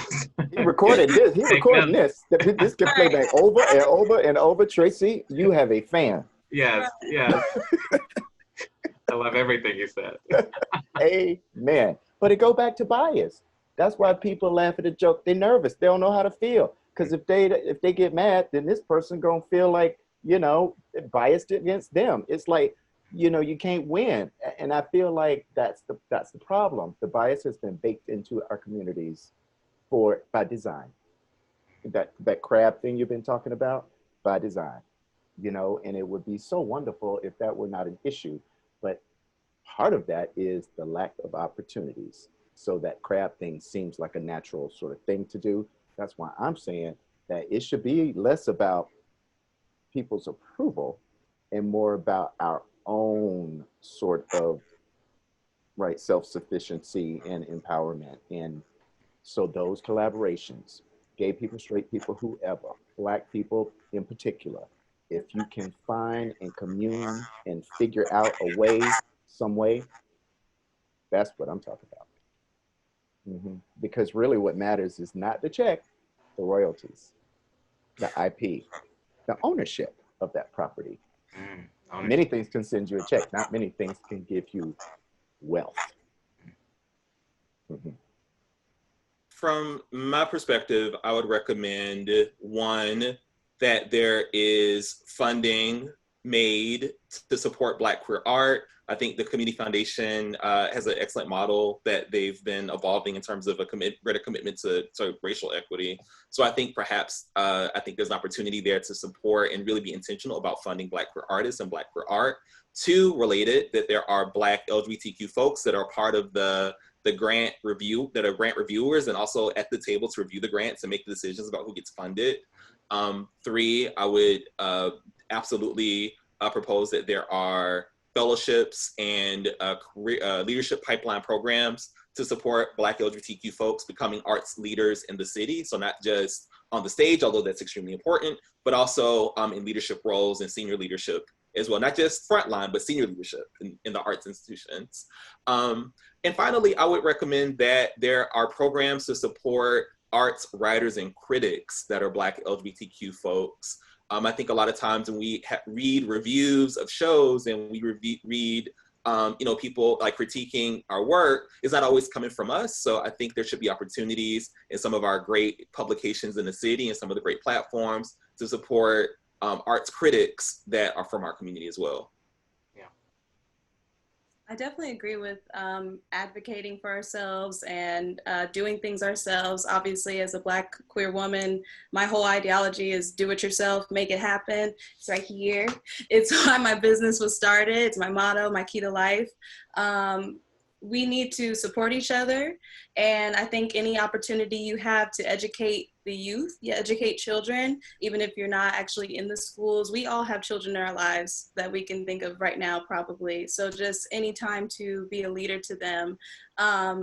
He recorded this. He recording this. This can play back over and over and over. Tracee, you have a fan. Yes, yes. I love everything you said. Amen. But it go back to bias. That's why people laugh at a joke. They're nervous. They don't know how to feel. Because if they get mad, then this person gonna feel like, you know, biased against them. It's like, you know, you can't win. And I feel like that's the problem. The bias has been baked into our communities by design. That crab thing you've been talking about, by design, you know, and it would be so wonderful if that were not an issue. But part of that is the lack of opportunities. So that crab thing seems like a natural sort of thing to do. That's why I'm saying that it should be less about people's approval and more about our own sort of self-sufficiency and empowerment. And so those collaborations, gay people, straight people, whoever, Black people in particular, if you can find and commune and figure out a way, some way, that's what I'm talking about. Because really what matters is not the check, the royalties, the IP, the ownership of that property. Many things can send you a check, not many things can give you wealth. From my perspective, I would recommend, one, that there is funding made to support Black queer art. I think the Community Foundation has an excellent model that they've been evolving in terms of a greater commitment to racial equity. So I think perhaps, I think there's an opportunity there to support and really be intentional about funding Black queer artists and Black queer art. Two, related, that there are Black LGBTQ folks that are part of the grant review, that are grant reviewers and also at the table to review the grants and make the decisions about who gets funded. Three, I would absolutely propose that there are fellowships and leadership pipeline programs to support Black LGBTQ folks becoming arts leaders in the city. So not just on the stage, although that's extremely important, but also in leadership roles and senior leadership as well. Not just frontline, but senior leadership in the arts institutions. And finally, I would recommend that there are programs to support arts writers and critics that are Black LGBTQ folks. I think a lot of times when we read reviews of shows and we read you know, people like critiquing our work, is not always coming from us. So I think there should be opportunities in some of our great publications in the city and some of the great platforms to support arts critics that are from our community as well. I definitely agree with advocating for ourselves and doing things ourselves. Obviously, as a Black queer woman, my whole ideology is do it yourself, make it happen. It's right here. It's why my business was started. It's my motto, my key to life. We need to support each other. And I think any opportunity you have to educate the youth, educate children, even if you're not actually in the schools, we all have children in our lives that we can think of right now, probably. So just any time to be a leader to them.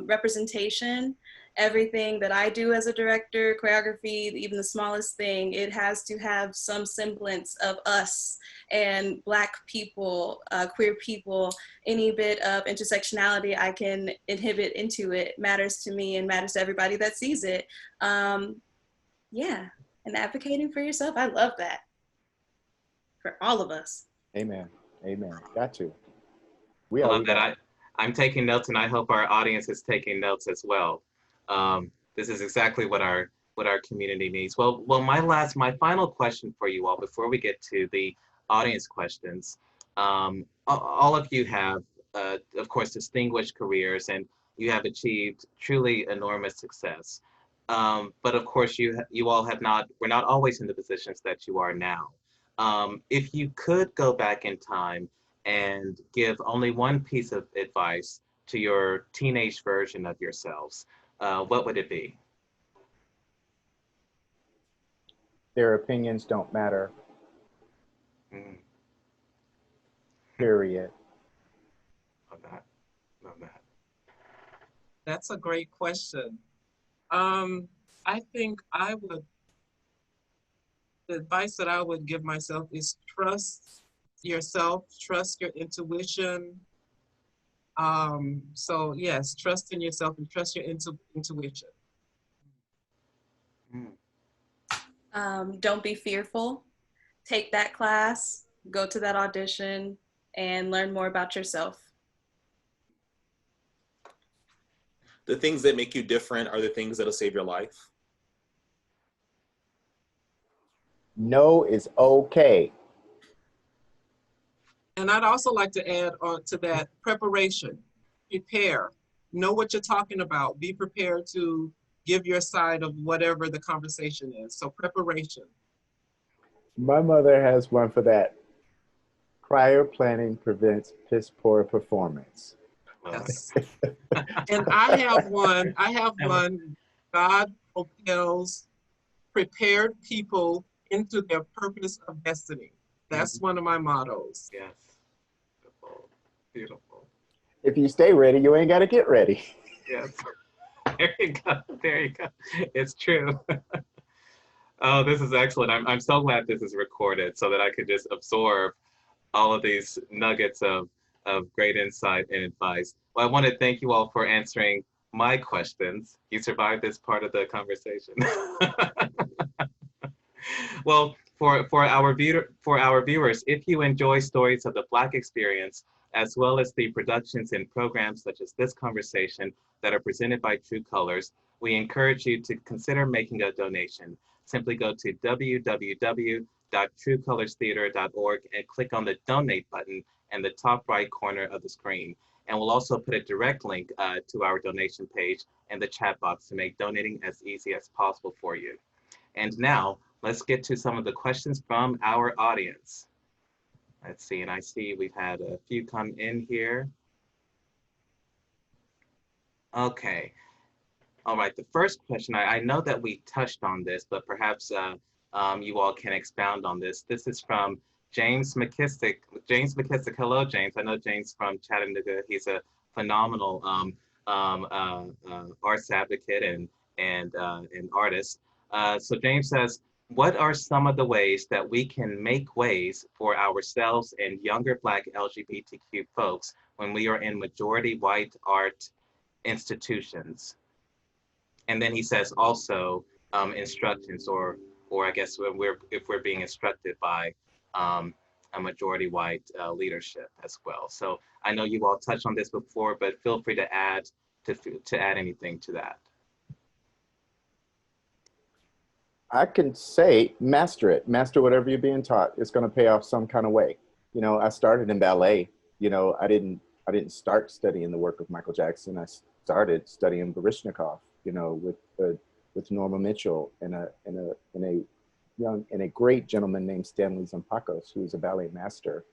Representation, everything that I do as a director, choreography, even the smallest thing, it has to have some semblance of us and Black people, queer people. Any bit of intersectionality I can inhibit into it matters to me and matters to everybody that sees it. Yeah, and advocating for yourself. I love that for all of us. Amen. Amen. Got to. I love that. I'm taking notes, and I hope our audience is taking notes as well. This is exactly what our community needs. Well, my final question for you all before we get to the audience questions. All of you have, of course, distinguished careers, and you have achieved truly enormous success. But of course, you all have not. We're not always in the positions that you are now. If you could go back in time and give only one piece of advice to your teenage version of yourselves, what would it be? Their opinions don't matter. Mm. Period. Love that. Love that. That's a great question. I think the advice that I would give myself is trust yourself, trust your intuition. So yes, trust in yourself and trust your intuition. Don't be fearful. Take that class, go to that audition, and learn more about yourself. The things that make you different are the things that'll save your life. No is okay. And I'd also like to add on to that preparation. Prepare. Know what you're talking about. Be prepared to give your side of whatever the conversation is. So preparation. My mother has one for that. Prior planning prevents piss poor performance. Yes. And I have one. God propels prepared people into their purpose of destiny. That's one of my mottos. Yes. Beautiful. Beautiful. If you stay ready, you ain't got to get ready. Yes. There you go. There you go. It's true. Oh, this is excellent. I'm so glad this is recorded so that I could just absorb all of these nuggets of great insight and advice. Well, I want to thank you all for answering my questions. You survived this part of the conversation. Well, for our viewers, if you enjoy stories of the Black experience, as well as the productions and programs such as this conversation that are presented by True Colors, we encourage you to consider making a donation. Simply go to www.truecolorstheater.org and click on the donate button in the top right corner of the screen. And we'll also put a direct link to our donation page in the chat box to make donating as easy as possible for you. And now, let's get to some of the questions from our audience. Let's see, and I see we've had a few come in here. Okay. All right, the first question, I know that we touched on this, but perhaps you all can expound on this. This is from James McKissick. James McKissick, hello, James. I know James from Chattanooga. He's a phenomenal arts advocate and artist. So James says, what are some of the ways that we can make ways for ourselves and younger Black LGBTQ folks when we are in majority white art institutions? And then he says also instructions, or I guess if we're being instructed by a majority white leadership as well. So I know you all touched on this before, but feel free to add anything to that. I can say master it. Master whatever you're being taught. It's going to pay off some kind of way. You know, I started in ballet. You know, I didn't start studying the work of Michael Jackson. I started studying Baryshnikov, you know, with Norma Mitchell and a great gentleman named Stanley Zampakos, who was a ballet master.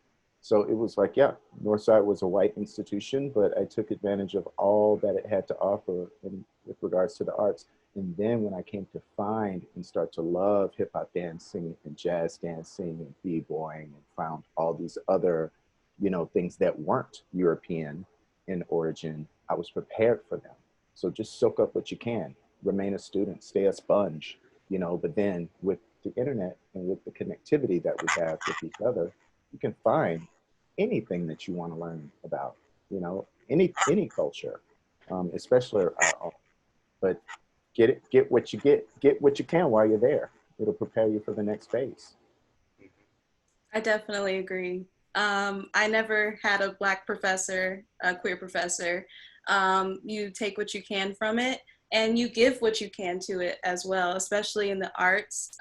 So it was like, yeah, Northside was a white institution, but I took advantage of all that it had to offer with regards to the arts. And then when I came to find and start to love hip hop dancing and jazz dancing and b-boying, and found all these other, you know, things that weren't European in origin, I was prepared for them. So just soak up what you can, remain a student, stay a sponge, you know, but then with the internet and with the connectivity that we have with each other, you can find anything that you want to learn about, you know, any culture, especially our own. But get what you get what you can while you're there. It'll prepare you for the next phase. I definitely agree. I never had a Black professor, a queer professor. You take what you can from it and you give what you can to it as well, especially in the arts.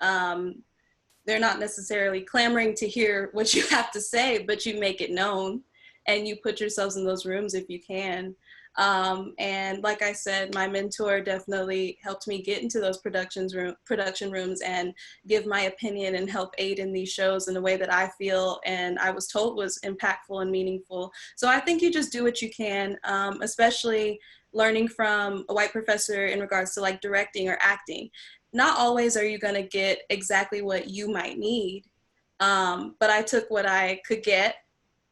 They're not necessarily clamoring to hear what you have to say, but you make it known and you put yourselves in those rooms if you can. And like I said, my mentor definitely helped me get into those production rooms and give my opinion and help aid in these shows in a way that I feel and I was told was impactful and meaningful. So I think you just do what you can, especially learning from a white professor in regards to like directing or acting. Not always are you gonna get exactly what you might need, but I took what I could get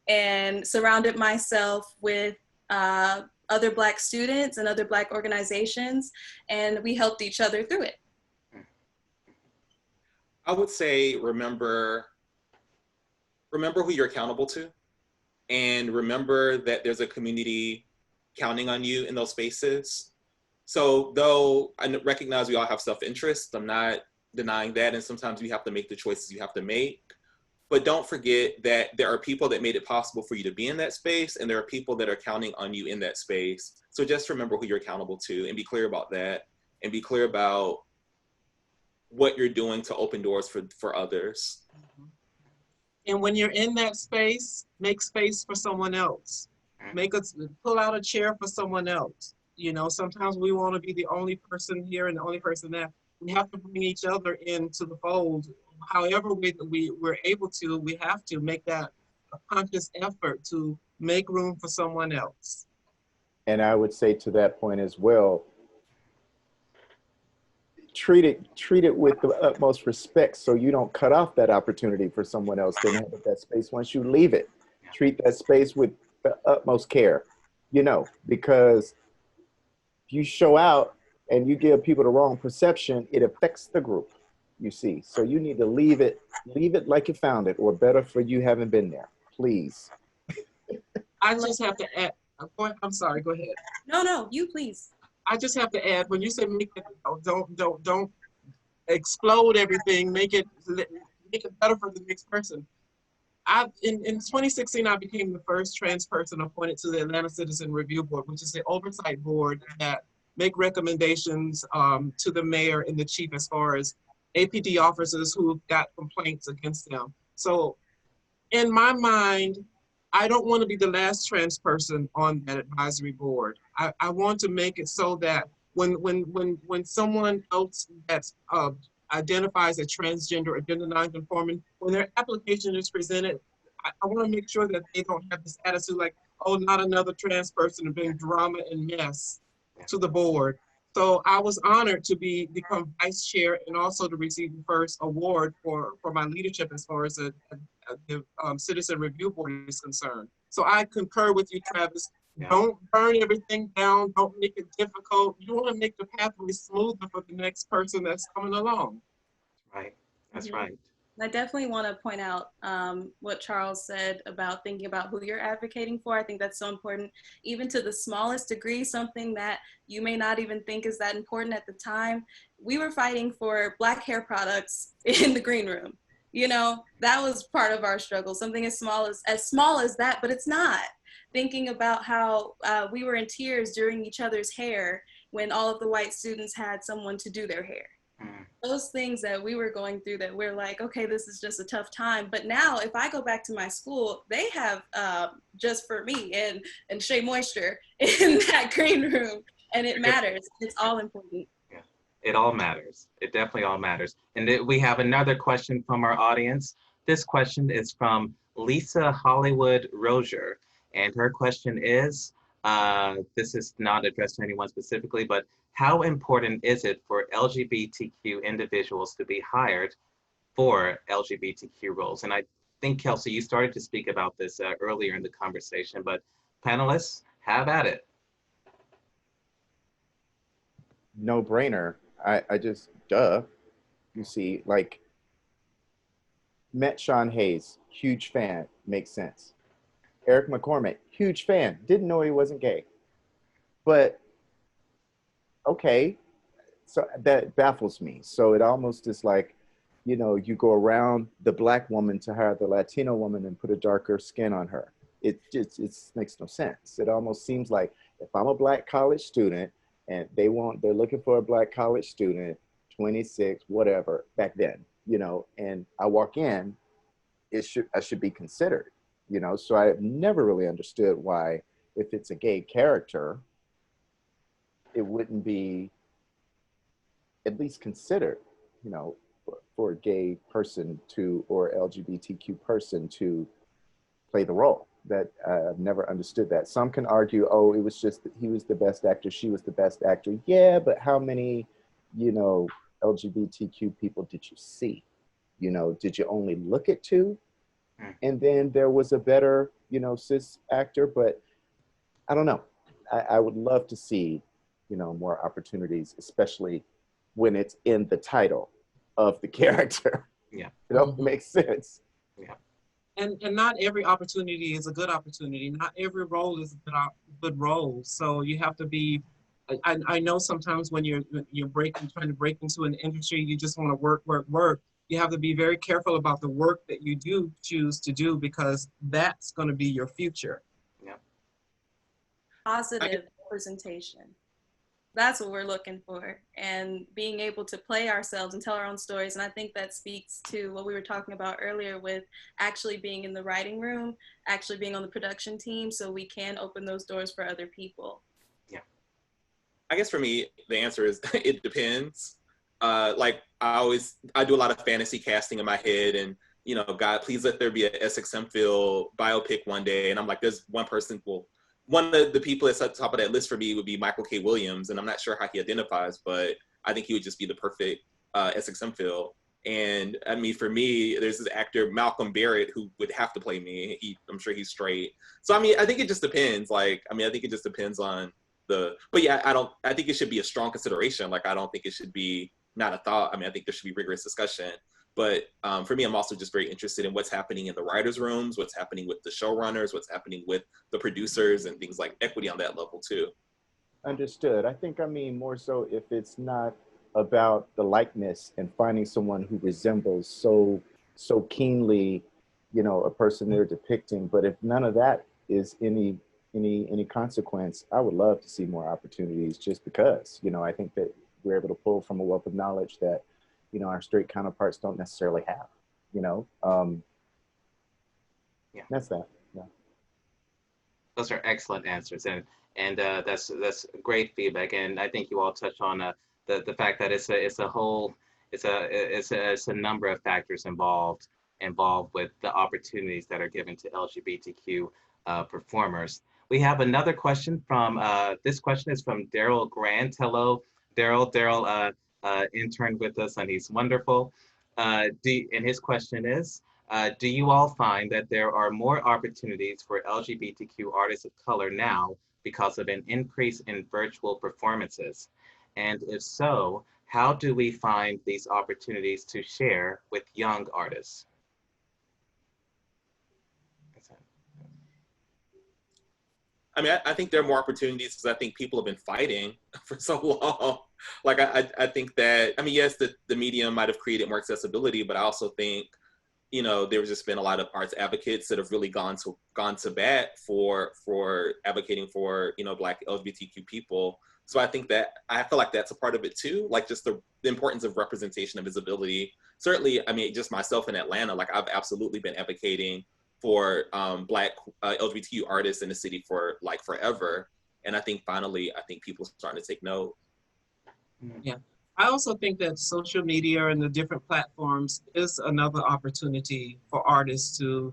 and surrounded myself with other Black students and other Black organizations, and we helped each other through it. I would say remember who you're accountable to, and remember that there's a community counting on you in those spaces. So though I recognize we all have self-interest, I'm not denying that, and sometimes you have to make the choices you have to make. But don't forget that there are people that made it possible for you to be in that space, and there are people that are counting on you in that space. So just remember who you're accountable to and be clear about that, and be clear about what you're doing to open doors for others. And when you're in that space, make space for someone else. Pull out a chair for someone else. You know, sometimes we want to be the only person here and the only person there. We have to bring each other into the fold. However we're able to, we have to make that a conscious effort to make room for someone else. And I would say to that point as well, treat it with the utmost respect so you don't cut off that opportunity for someone else to inhabit that space once you leave it. Treat that space with the utmost care, you know, because if you show out and you give people the wrong perception, it affects the group, you see. So you need to leave it like you found it, or better for you haven't been there, please. I just have to add, I'm sorry, go ahead. No, you please. I just have to add, when you say make it, don't explode everything, make it better for the next person. In 2016, I became the first trans person appointed to the Atlanta Citizen Review Board, which is the oversight board that make recommendations to the mayor and the chief as far as APD officers who've got complaints against them. So in my mind, I don't want to be the last trans person on that advisory board. I want to make it so that when someone else that's identifies as transgender or gender nonconforming, when their application is presented, I want to make sure that they don't have this attitude like, oh, not another trans person, and bring drama and mess to the board. So I was honored to become vice chair and also to receive the first award for my leadership as far as the Citizen Review Board is concerned. So I concur with you, Travis. Yeah. Don't burn everything down. Don't make it difficult. You want to make the pathway smoother for the next person that's coming along. Right. That's right. I definitely want to point out what Charles said about thinking about who you're advocating for. I think that's so important, even to the smallest degree, something that you may not even think is that important at the time. We were fighting for Black hair products in the green room. You know, that was part of our struggle, something as small as that, but it's not. Thinking about how we were in tears during each other's hair when all of the white students had someone to do their hair. Those things that we were going through that we're like, okay, this is just a tough time. But now if I go back to my school, they have Just for Me and Shea Moisture in that green room, and it matters. It's all important. Yeah, it all matters. It definitely all matters. And we have another question from our audience. This question is from Lisa Hollywood Rozier. And her question is, this is not addressed to anyone specifically, but how important is it for LGBTQ individuals to be hired for LGBTQ roles? And I think, Kelsey, you started to speak about this earlier in the conversation, but panelists, have at it. No brainer. I just, duh. You see, like, met Sean Hayes, huge fan, makes sense. Eric McCormick, huge fan, didn't know he wasn't gay. But, okay, So that baffles me. So it almost is like, you know, you go around the Black woman to hire the Latino woman and put a darker skin on her. It makes no sense. It almost seems like if I'm a Black college student and they're looking for a Black college student, 26, whatever, back then, you know, and I walk in, I should be considered, you know. So I never really understood why, if it's a gay character, it wouldn't be at least considered, you know, for a gay person to, or LGBTQ person to play the role. That I've never understood that. Some can argue, oh, it was just, he was the best actor, she was the best actor. Yeah, but how many, you know, LGBTQ people did you see? You know, did you only look at two? And then there was a better, you know, cis actor, but I don't know. I would love to see, you know, more opportunities, especially when it's in the title of the character. Yeah. It don't make sense. Yeah. And not every opportunity is a good opportunity. Not every role is a good role. So you have to be, I know sometimes when you're trying to break into an industry, you just want to work. You have to be very careful about the work that you do choose to do, because that's going to be your future. Yeah. Positive representation. That's what we're looking for, and being able to play ourselves and tell our own stories. And I think that speaks to what we were talking about earlier with actually being in the writing room, actually being on the production team, so we can open those doors for other people. Yeah. I guess for me, the answer is it depends. Like I do a lot of fantasy casting in my head, and, you know, God, please let there be a Essex Hemphill biopic one day. And I'm like, there's one person, one of the people that's at the top of that list for me would be Michael K. Williams, and I'm not sure how he identifies, but I think he would just be the perfect Essex Hemphill. And I mean, for me, there's this actor, Malcolm Barrett, who would have to play me. I'm sure he's straight. So, I mean, I think it just depends. Like, I mean, I think it just depends on but yeah, I think it should be a strong consideration. Like, I don't think it should be not a thought. I mean, I think there should be rigorous discussion. But for me, I'm also just very interested in what's happening in the writers' rooms, what's happening with the showrunners, what's happening with the producers, and things like equity on that level too. Understood. I think, I mean, more so if it's not about the likeness and finding someone who resembles so keenly, you know, a person they're depicting. But if none of that is any consequence, I would love to see more opportunities, just because, you know, I think that we're able to pull from a wealth of knowledge that, you know, our straight counterparts don't necessarily have, you know. Yeah. That's that. Yeah. Those are excellent answers, and that's great feedback. And I think you all touched on the fact that it's a number of factors involved with the opportunities that are given to LGBTQ performers. We have another question from this question is from Daryl Grant. Hello, Daryl. Daryl interned with us, and he's wonderful. And his question is, do you all find that there are more opportunities for LGBTQ artists of color now because of an increase in virtual performances? And if so, how do we find these opportunities to share with young artists? I mean, I think there are more opportunities because I think people have been fighting for so long. Like, I think that, I mean, yes, the medium might have created more accessibility, but I also think, you know, there's just been a lot of arts advocates that have really gone to bat for advocating for, you know, Black LGBTQ people. So I think that, I feel like that's a part of it too, like just the importance of representation and visibility. Certainly, I mean, just myself in Atlanta, like I've absolutely been advocating for Black LGBTQ artists in the city for like forever. And I think finally, people are starting to take note. Yeah. I also think that social media and the different platforms is another opportunity for artists to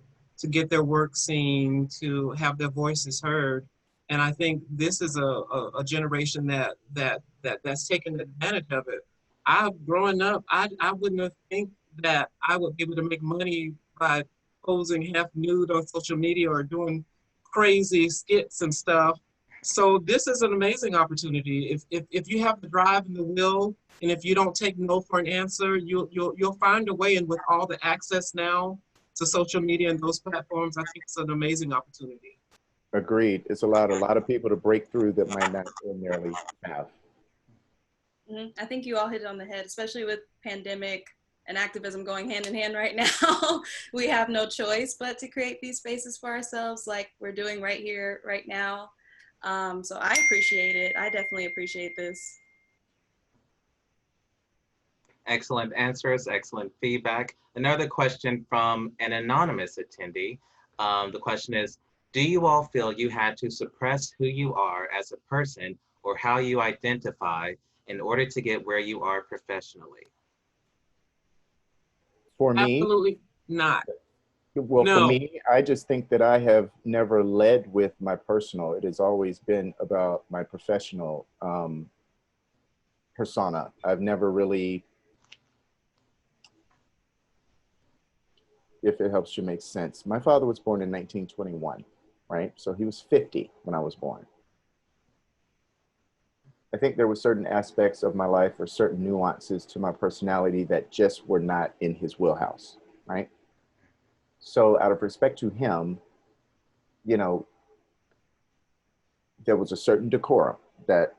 get their work seen, to have their voices heard. And I think this is a generation that's taken advantage of it. Growing up, I wouldn't have think that I would be able to make money by posing half nude on social media or doing crazy skits and stuff. So this is an amazing opportunity. If you have the drive and the will, and if you don't take no for an answer, you'll find a way. And with all the access now to social media and those platforms, I think it's an amazing opportunity. Agreed. It's allowed a lot of people to break through that might not ordinarily have. I think you all hit it on the head, especially with pandemic and activism going hand in hand right now. We have no choice but to create these spaces for ourselves like we're doing right here, right now. So I appreciate it. I definitely appreciate this. Excellent answers, excellent feedback. Another question from an anonymous attendee. The question is, do you all feel you had to suppress who you are as a person or how you identify in order to get where you are professionally? For me, Absolutely not. well, No. for me, I just think that I have never led with my personal. It has always been about my professional persona. I've never really, if it helps you make sense. My father was born in 1921, right? So he was 50 when I was born. I think there were certain aspects of my life or certain nuances to my personality that just were not in his wheelhouse, right? So out of respect to him, you know, there was a certain decorum that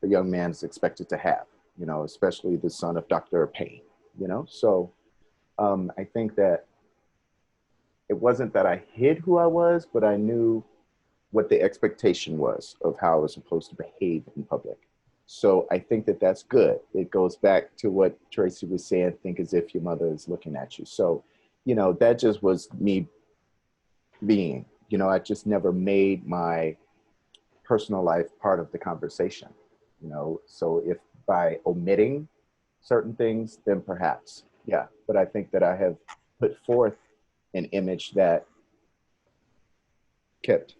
a young man is expected to have, you know, especially the son of Dr. Payne, you know? So I think that it wasn't that I hid who I was, but I knew what the expectation was of how I was supposed to behave in public. So I think that that's good. It goes back to what Tracee was saying, think as if your mother is looking at you. So, you know, that just was me being, you know, I just never made my personal life part of the conversation, you know? So if by omitting certain things, then perhaps, yeah. But I think that I have put forth an image that kept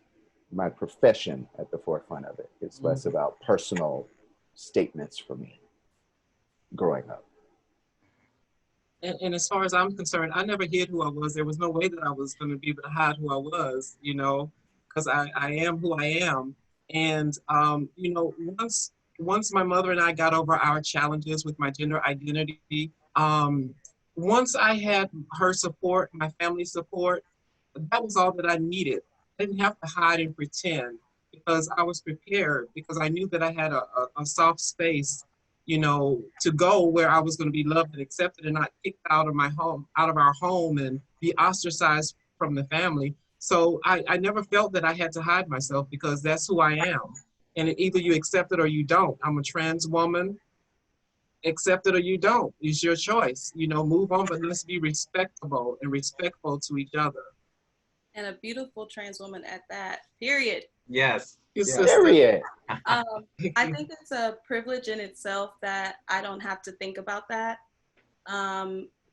my profession at the forefront of it. It's less about personal statements for me growing up. And as far as I'm concerned, I never hid who I was. There was no way that I was going to be able to hide who I was, you know, because I am who I am. And, you know, once my mother and I got over our challenges with my gender identity, once I had her support, my family's support, that was all that I needed. I didn't have to hide and pretend because I was prepared, because I knew that I had a soft space, you know, to go where I was going to be loved and accepted and not kicked out of my home, out of our home, and be ostracized from the family. So I never felt that I had to hide myself because that's who I am. And either you accept it or you don't. I'm a trans woman. Accept it or you don't. It's your choice. You know, move on, but let's be respectable and respectful to each other. And a beautiful trans woman at that, period. Yes. Yes. Period. I think it's a privilege in itself that I don't have to think about that.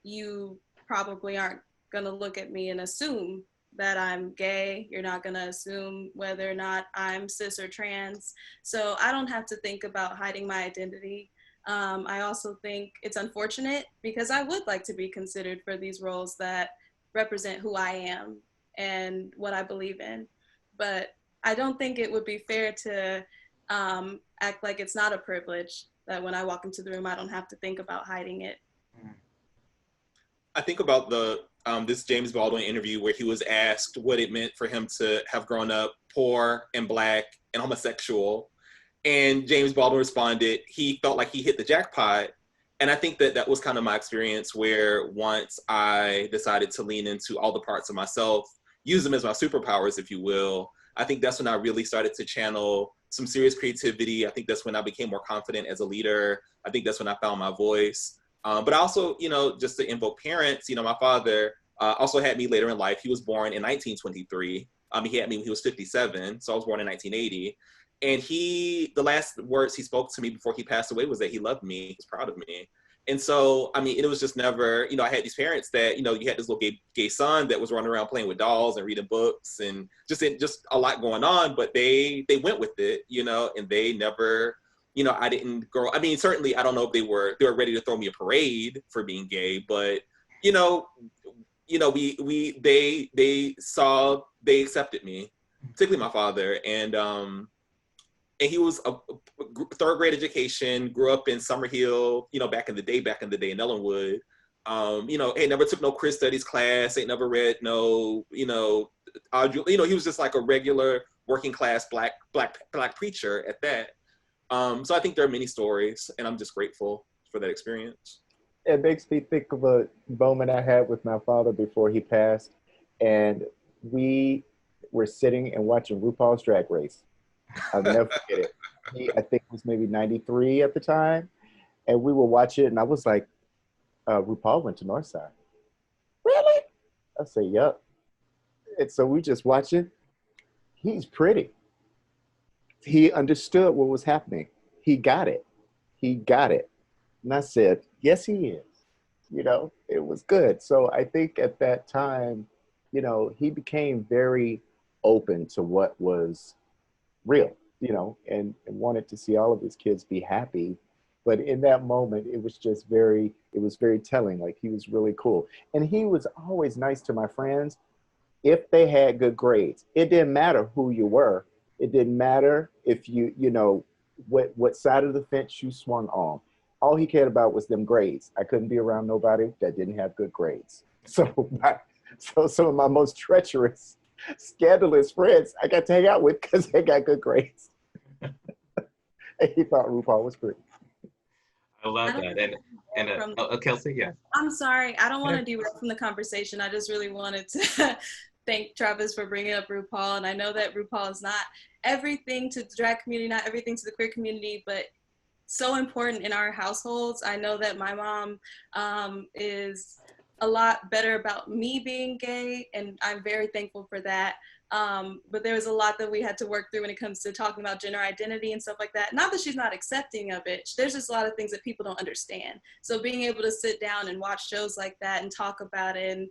You probably aren't gonna look at me and assume that I'm gay. You're not gonna assume whether or not I'm cis or trans. So I don't have to think about hiding my identity. I also think it's unfortunate because I would like to be considered for these roles that represent who I am and what I believe in. But I don't think it would be fair to act like it's not a privilege, that when I walk into the room, I don't have to think about hiding it. I think about the this James Baldwin interview where he was asked what it meant for him to have grown up poor and Black and homosexual. And James Baldwin responded, he felt like he hit the jackpot. And I think that that was kind of my experience, where once I decided to lean into all the parts of myself, use them as my superpowers, if you will, I think that's when I really started to channel some serious creativity. I think that's when I became more confident as a leader. I think that's when I found my voice. But also, you know, just to invoke parents, you know, my father also had me later in life. He was born in 1923. He had me when he was 57. So I was born in 1980. And the last words he spoke to me before he passed away was that he loved me, he was proud of me. And so, I mean, it was just never, you know, I had these parents that, you know, you had this little gay son that was running around playing with dolls and reading books and just a lot going on, but they went with it, you know, and they never, you know, I didn't grow, I mean, certainly I don't know if they were ready to throw me a parade for being gay, but, you know, they accepted me, particularly my father. And he was a third grade education, grew up in Summerhill, you know, back in the day in Ellenwood. You know, ain't never took no Chris studies class, ain't never read no, you know, he was just like a regular working class black preacher at that. So I think there are many stories, and I'm just grateful for that experience. It makes me think of a moment I had with my father before he passed, and we were sitting and watching RuPaul's Drag Race. I'll never forget it. I think it was maybe 93 at the time, and we were watching it, and I was like, RuPaul went to Northside. Really? I say, yep. And so we just watching. He's pretty. He understood what was happening. He got it. He got it. And I said, yes, he is. You know, it was good. So I think at that time, you know, he became very open to what was real, you know, and wanted to see all of his kids be happy. But in that moment, it was just very telling. Like, he was really cool. And he was always nice to my friends if they had good grades. It didn't matter who you were. It didn't matter if you know, what side of the fence you swung on. All he cared about was them grades. I couldn't be around nobody that didn't have good grades. So some of my most treacherous, scandalous friends I got to hang out with because they got good grades. And he thought RuPaul was pretty. I love that. And Kelsey, yeah. I'm sorry, I don't want to derail from the conversation. I just really wanted to thank Travis for bringing up RuPaul. And I know that RuPaul is not everything to the drag community, not everything to the queer community, but so important in our households. I know that my mom is a lot better about me being gay, and I'm very thankful for that. But there was a lot that we had to work through when it comes to talking about gender identity and stuff like that. Not that she's not accepting of it. There's just a lot of things that people don't understand. So being able to sit down and watch shows like that and talk about it, and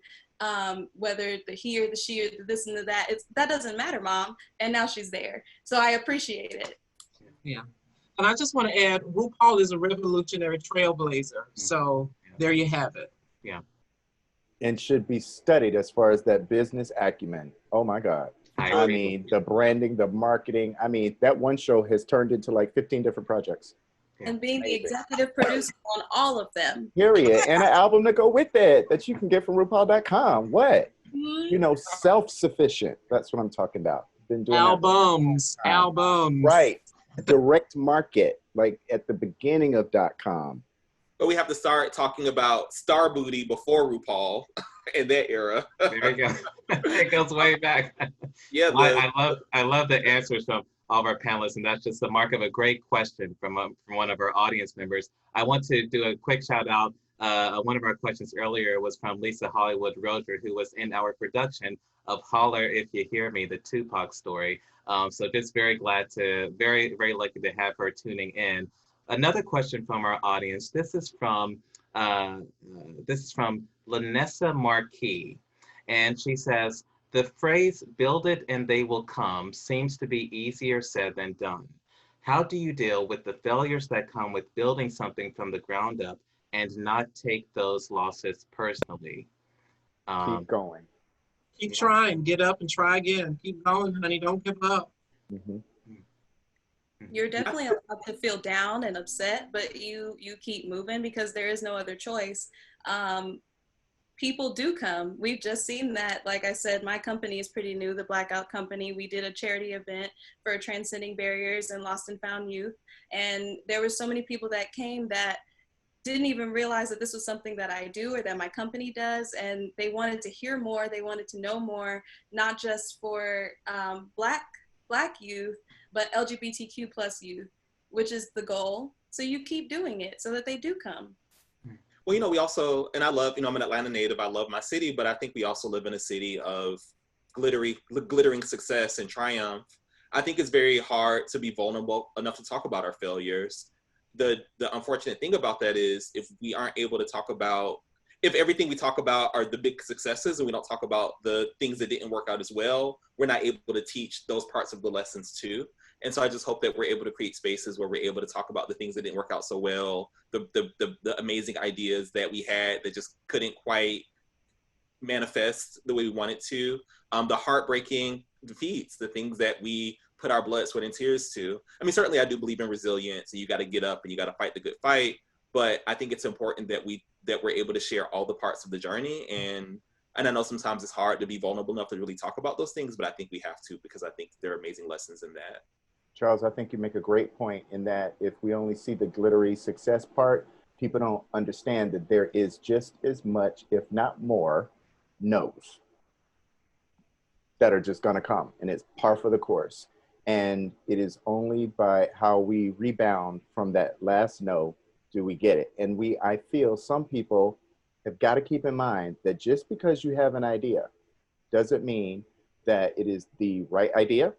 whether the he or the she or the this and the that, that doesn't matter, Mom. And now she's there. So I appreciate it. Yeah. And I just want to add, RuPaul is a revolutionary trailblazer. So there you have it. Yeah. And should be studied as far as that business acumen. Oh my God. I mean, the branding, the marketing. I mean, that one show has turned into like 15 different projects. And being the executive producer on all of them. Period. And an album to go with it that you can get from RuPaul.com. What? You know, self-sufficient. That's what I'm talking about. Been doing albums. Right. Direct market, like at the beginning of .com. But we have to start talking about Star Booty before RuPaul in that era. There you go. It goes way back. Yeah, I love the answers from all of our panelists, and that's just the mark of a great question from one of our audience members. I want to do a quick shout out. One of our questions earlier was from Lisa Hollywood Roger, who was in our production of Holler If You Hear Me, the Tupac story. So just very very lucky to have her tuning in. Another question from our audience. This is from Lanessa Marquis, and she says, the phrase "build it and they will come" seems to be easier said than done. How do you deal with the failures that come with building something from the ground up and not take those losses personally? Keep going. Keep trying. Get up and try again. Keep going, honey. Don't give up. Mm-hmm. You're definitely allowed to feel down and upset, but you keep moving because there is no other choice. People do come. We've just seen that. Like I said, my company is pretty new, the BlackOUT Company. We did a charity event for transcending barriers and lost and found youth. And there were so many people that came that didn't even realize that this was something that I do or that my company does. And they wanted to hear more. They wanted to know more, not just for Black youth, but LGBTQ plus youth, which is the goal. So you keep doing it so that they do come. Well, you know, we also, and I love, you know, I'm an Atlanta native, I love my city, but I think we also live in a city of glittering success and triumph. I think it's very hard to be vulnerable enough to talk about our failures. The unfortunate thing about that is if we aren't able to talk about, if everything we talk about are the big successes and we don't talk about the things that didn't work out as well, we're not able to teach those parts of the lessons too. And so I just hope that we're able to create spaces where we're able to talk about the things that didn't work out so well, the amazing ideas that we had that just couldn't quite manifest the way we wanted to, the heartbreaking defeats, the things that we put our blood, sweat, and tears to. I mean, certainly I do believe in resilience, and you got to get up and you got to fight the good fight. But I think it's important that we're able to share all the parts of the journey. And I know sometimes it's hard to be vulnerable enough to really talk about those things, but I think we have to, because I think there are amazing lessons in that. Charles, I think you make a great point in that if we only see the glittery success part, people don't understand that there is just as much, if not more, no's that are just going to come, and it's par for the course. And it is only by how we rebound from that last no do we get it. And I feel some people have got to keep in mind that just because you have an idea doesn't mean that it is the right idea.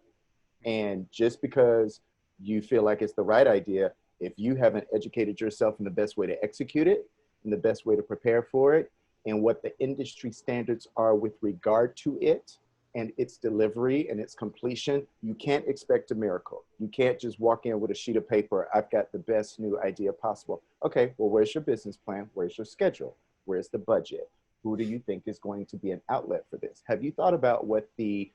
And just because you feel like it's the right idea, if you haven't educated yourself in the best way to execute it, and the best way to prepare for it, and what the industry standards are with regard to it, and its delivery and its completion, you can't expect a miracle. You can't just walk in with a sheet of paper, I've got the best new idea possible. Okay, well, where's your business plan? Where's your schedule? Where's the budget? Who do you think is going to be an outlet for this? Have you thought about what the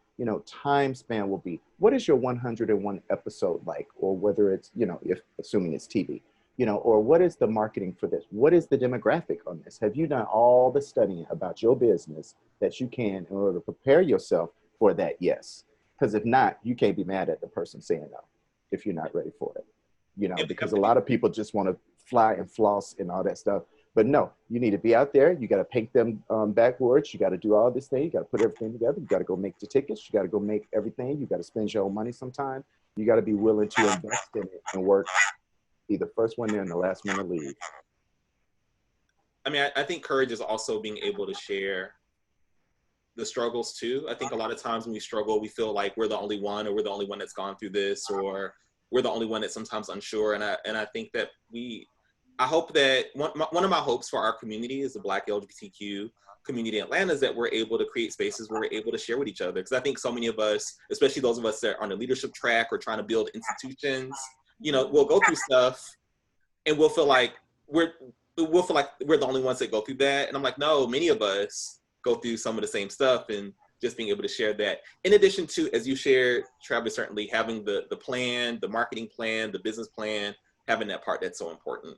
time span will be? What is your 101 episode like? Or whether it's, if assuming it's TV, or what is the marketing for this? What is the demographic on this? Have you done all the studying about your business that you can in order to prepare yourself for that yes? Because if not, you can't be mad at the person saying no if you're not ready for it, because a lot of people just want to fly and floss and all that stuff. But no, you need to be out there. You got to paint them backwards. You got to do all this thing. You got to put everything together. You got to go make the tickets. You got to go make everything. You got to spend your own money sometime. You got to be willing to invest in it and work. Be the first one there and the last one to leave. I mean, I think courage is also being able to share the struggles too. I think a lot of times when we struggle, we feel like we're the only one, or we're the only one that's gone through this, or we're the only one that's sometimes unsure. And I think that I hope that one of my hopes for our community is the Black LGBTQ community in Atlanta is that we're able to create spaces where we're able to share with each other. Because I think so many of us, especially those of us that are on the leadership track or trying to build institutions, we'll go through stuff and we'll feel like we're the only ones that go through that. And I'm like, no, many of us go through some of the same stuff, and just being able to share that. In addition to, as you shared, Travis, certainly having the plan, the marketing plan, the business plan, having that part that's so important.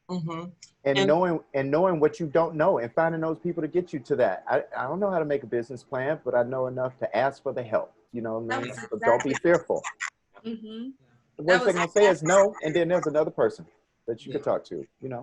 Mm-hmm. And knowing what you don't know and finding those people to get you to that. I don't know how to make a business plan, but I know enough to ask for the help. You know what I mean? So don't be fearful. Mm-hmm. The worst thing I'll say is no, and then there's another person that you can talk to, Yeah.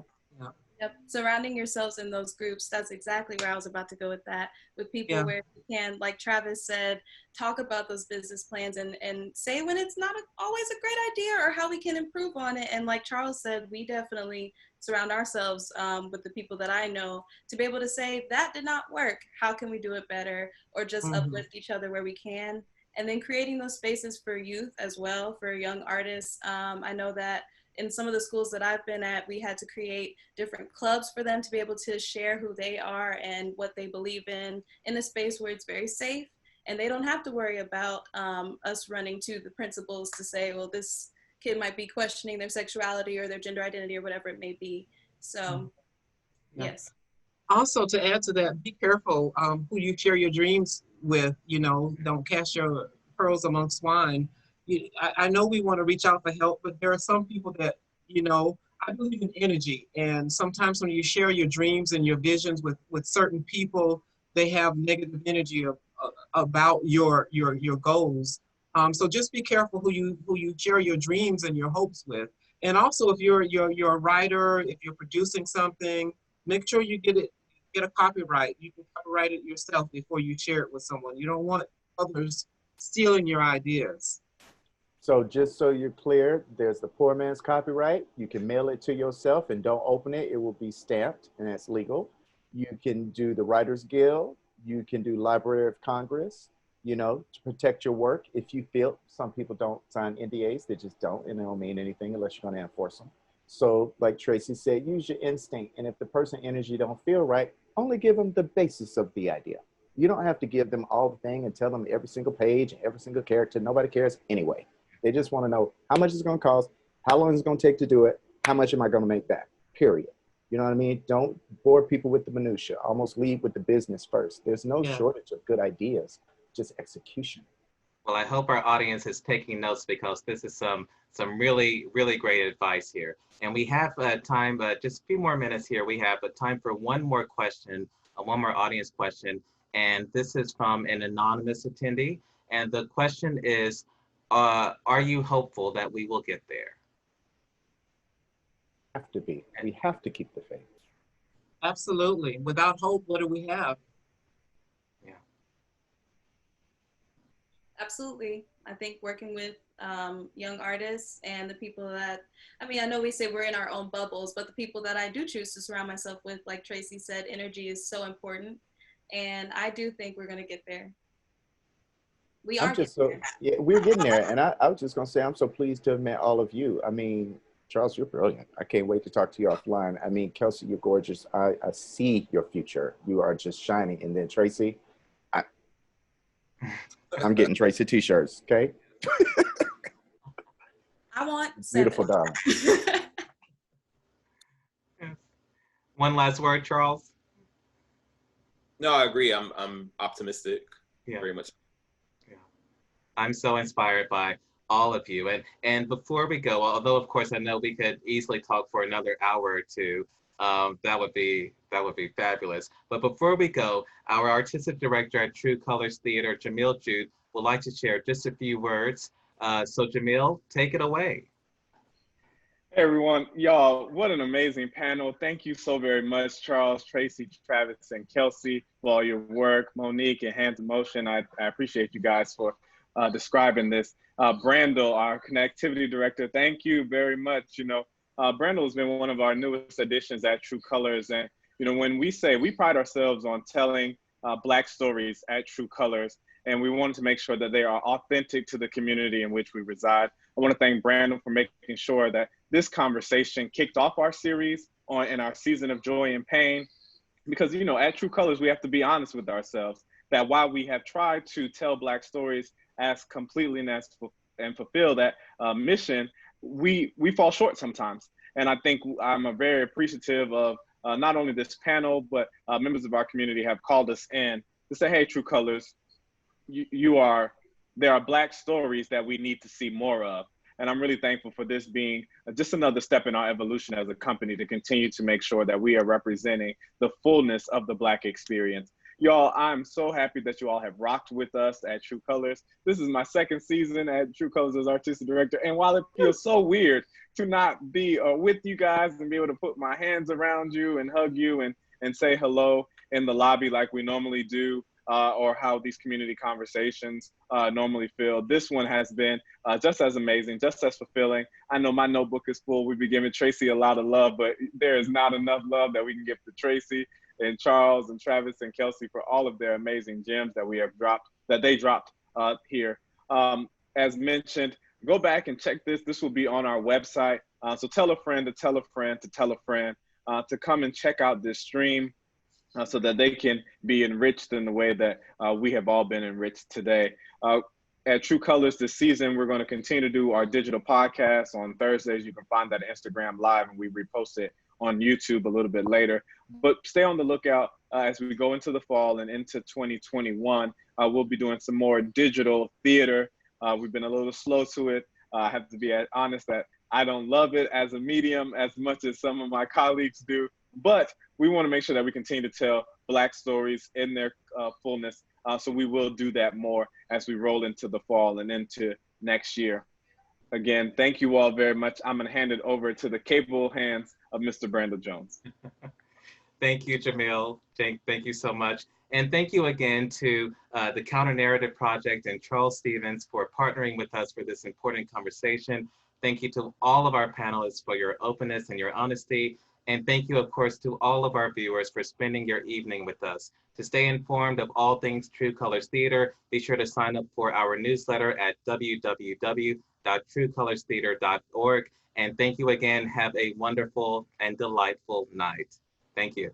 Yep. Surrounding yourselves in those groups. That's exactly where I was about to go with that. With people where you can, like Travis said, talk about those business plans and say when it's not always a great idea or how we can improve on it. And like Charles said, we definitely surround ourselves with the people that I know to be able to say that did not work. How can we do it better? Or just uplift each other where we can. And then creating those spaces for youth as well, for young artists. I know that in some of the schools that I've been at, we had to create different clubs for them to be able to share who they are and what they believe in a space where it's very safe. And they don't have to worry about us running to the principals to say, well, this kid might be questioning their sexuality or their gender identity or whatever it may be. So, yes. Also, to add to that, be careful who you share your dreams with. Don't cast your pearls among swine. I know we want to reach out for help, but there are some people that, I believe in energy. And sometimes when you share your dreams and your visions with certain people, they have negative energy about your goals. So just be careful who you share your dreams and your hopes with. And also, if you're a writer, if you're producing something, make sure you get a copyright. You can copyright it yourself before you share it with someone. You don't want others stealing your ideas. So just so you're clear, there's the poor man's copyright. You can mail it to yourself and don't open it. It will be stamped and that's legal. You can do the Writers Guild. You can do Library of Congress, to protect your work. If you feel, some people don't sign NDAs, they just don't, and they don't mean anything unless you're going to enforce them. So like Tracee said, use your instinct. And if the person energy don't feel right, only give them the basis of the idea. You don't have to give them all the thing and tell them every single page and every single character. Nobody cares anyway. They just want to know how much it's going to cost, how long it's going to take to do it, how much am I going to make back, period. You know what I mean? Don't bore people with the minutia. Almost lead with the business first. There's no shortage of good ideas, just execution. Well, I hope our audience is taking notes because this is some really, really great advice here. And we have time, just a few more minutes here. We have time for one more question, one more audience question. And this is from an anonymous attendee. And the question is, are you hopeful that we will get there? Have to be. We have to keep the faith. Absolutely. Without hope, what do we have? Yeah. Absolutely. I think working with young artists and the people that, I mean, I know we say we're in our own bubbles, but the people that I do choose to surround myself with, like Tracee said, energy is so important. And I do think we're going to get there. We are I'm just getting so, there. yeah, we're getting there. And I was just going to say, I'm so pleased to have met all of you. I mean, Charles, you're brilliant. I can't wait to talk to you offline. I mean, Kelsey, you're gorgeous. I see your future. You are just shining. And then Tracee, I'm getting Tracee t-shirts, okay? I want 7. Beautiful, darling. One last word, Charles? No, I agree. I'm optimistic. Yeah. Very much. Yeah. I'm so inspired by all of you. And before we go, although of course I know we could easily talk for another hour or two, that would be fabulous. But before we go, our artistic director at True Colors Theater, Jamil Jude, would like to share just a few words. So Jamil, take it away. Hey everyone, y'all, what an amazing panel. Thank you so very much, Charles, Tracee, Travis, and Kelsey, for all your work. Monique and Hands in Motion, I appreciate you guys for describing this. Brandel, our connectivity director, thank you very much. You know, Brandel has been one of our newest additions at True Colors. And, you know, when we say we pride ourselves on telling Black stories at True Colors, and we wanted to make sure that they are authentic to the community in which we reside. I want to thank Brandon for making sure that this conversation kicked off our series in our season of Joy and Pain, because, you know, at True Colors, we have to be honest with ourselves that while we have tried to tell Black stories as completely and fulfill that mission, we fall short sometimes. And I think I'm very appreciative of not only this panel, but members of our community have called us in to say, hey, True Colors, there are Black stories that we need to see more of. And I'm really thankful for this being just another step in our evolution as a company to continue to make sure that we are representing the fullness of the Black experience. Y'all, I'm so happy that you all have rocked with us at True Colors. This is my second season at True Colors as artistic director. And while it feels so weird to not be with you guys and be able to put my hands around you and hug you and say hello in the lobby like we normally do, or how these community conversations normally feel. This one has been just as amazing, just as fulfilling. I know my notebook is full. We've been giving Tracee a lot of love, but there is not enough love that we can give to Tracee and Charles and Travis and Kelsey for all of their amazing gems that they dropped here. As mentioned, go back and check this. This will be on our website. So tell a friend to tell a friend to tell a friend to come and check out this stream. So that they can be enriched in the way that we have all been enriched today. At True Colors this season, we're going to continue to do our digital podcast on Thursdays. You can find that at Instagram Live, and we repost it on YouTube a little bit later. But stay on the lookout as we go into the fall and into 2021. We'll be doing some more digital theater. We've been a little slow to it. I have to be honest that I don't love it as a medium as much as some of my colleagues do. But we want to make sure that we continue to tell Black stories in their fullness. So we will do that more as we roll into the fall and into next year. Again, thank you all very much. I'm going to hand it over to the capable hands of Mr. Brandel Jones. Thank you, Jamil. Thank you so much. And thank you again to the Counter Narrative Project and Charles Stevens for partnering with us for this important conversation. Thank you to all of our panelists for your openness and your honesty. And thank you, of course, to all of our viewers for spending your evening with us. To stay informed of all things True Colors Theater, be sure to sign up for our newsletter at www.truecolorstheater.org. And thank you again. Have a wonderful and delightful night. Thank you.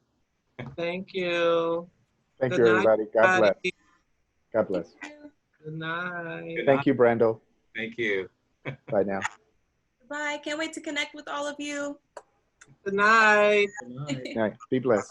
Thank you. Thank Good you, night, everybody. God bless. everybody. God bless. Good night. Thank you, Brandel. Thank you. Bye now. Bye. Can't wait to connect with all of you. Good night. Good night. Be blessed.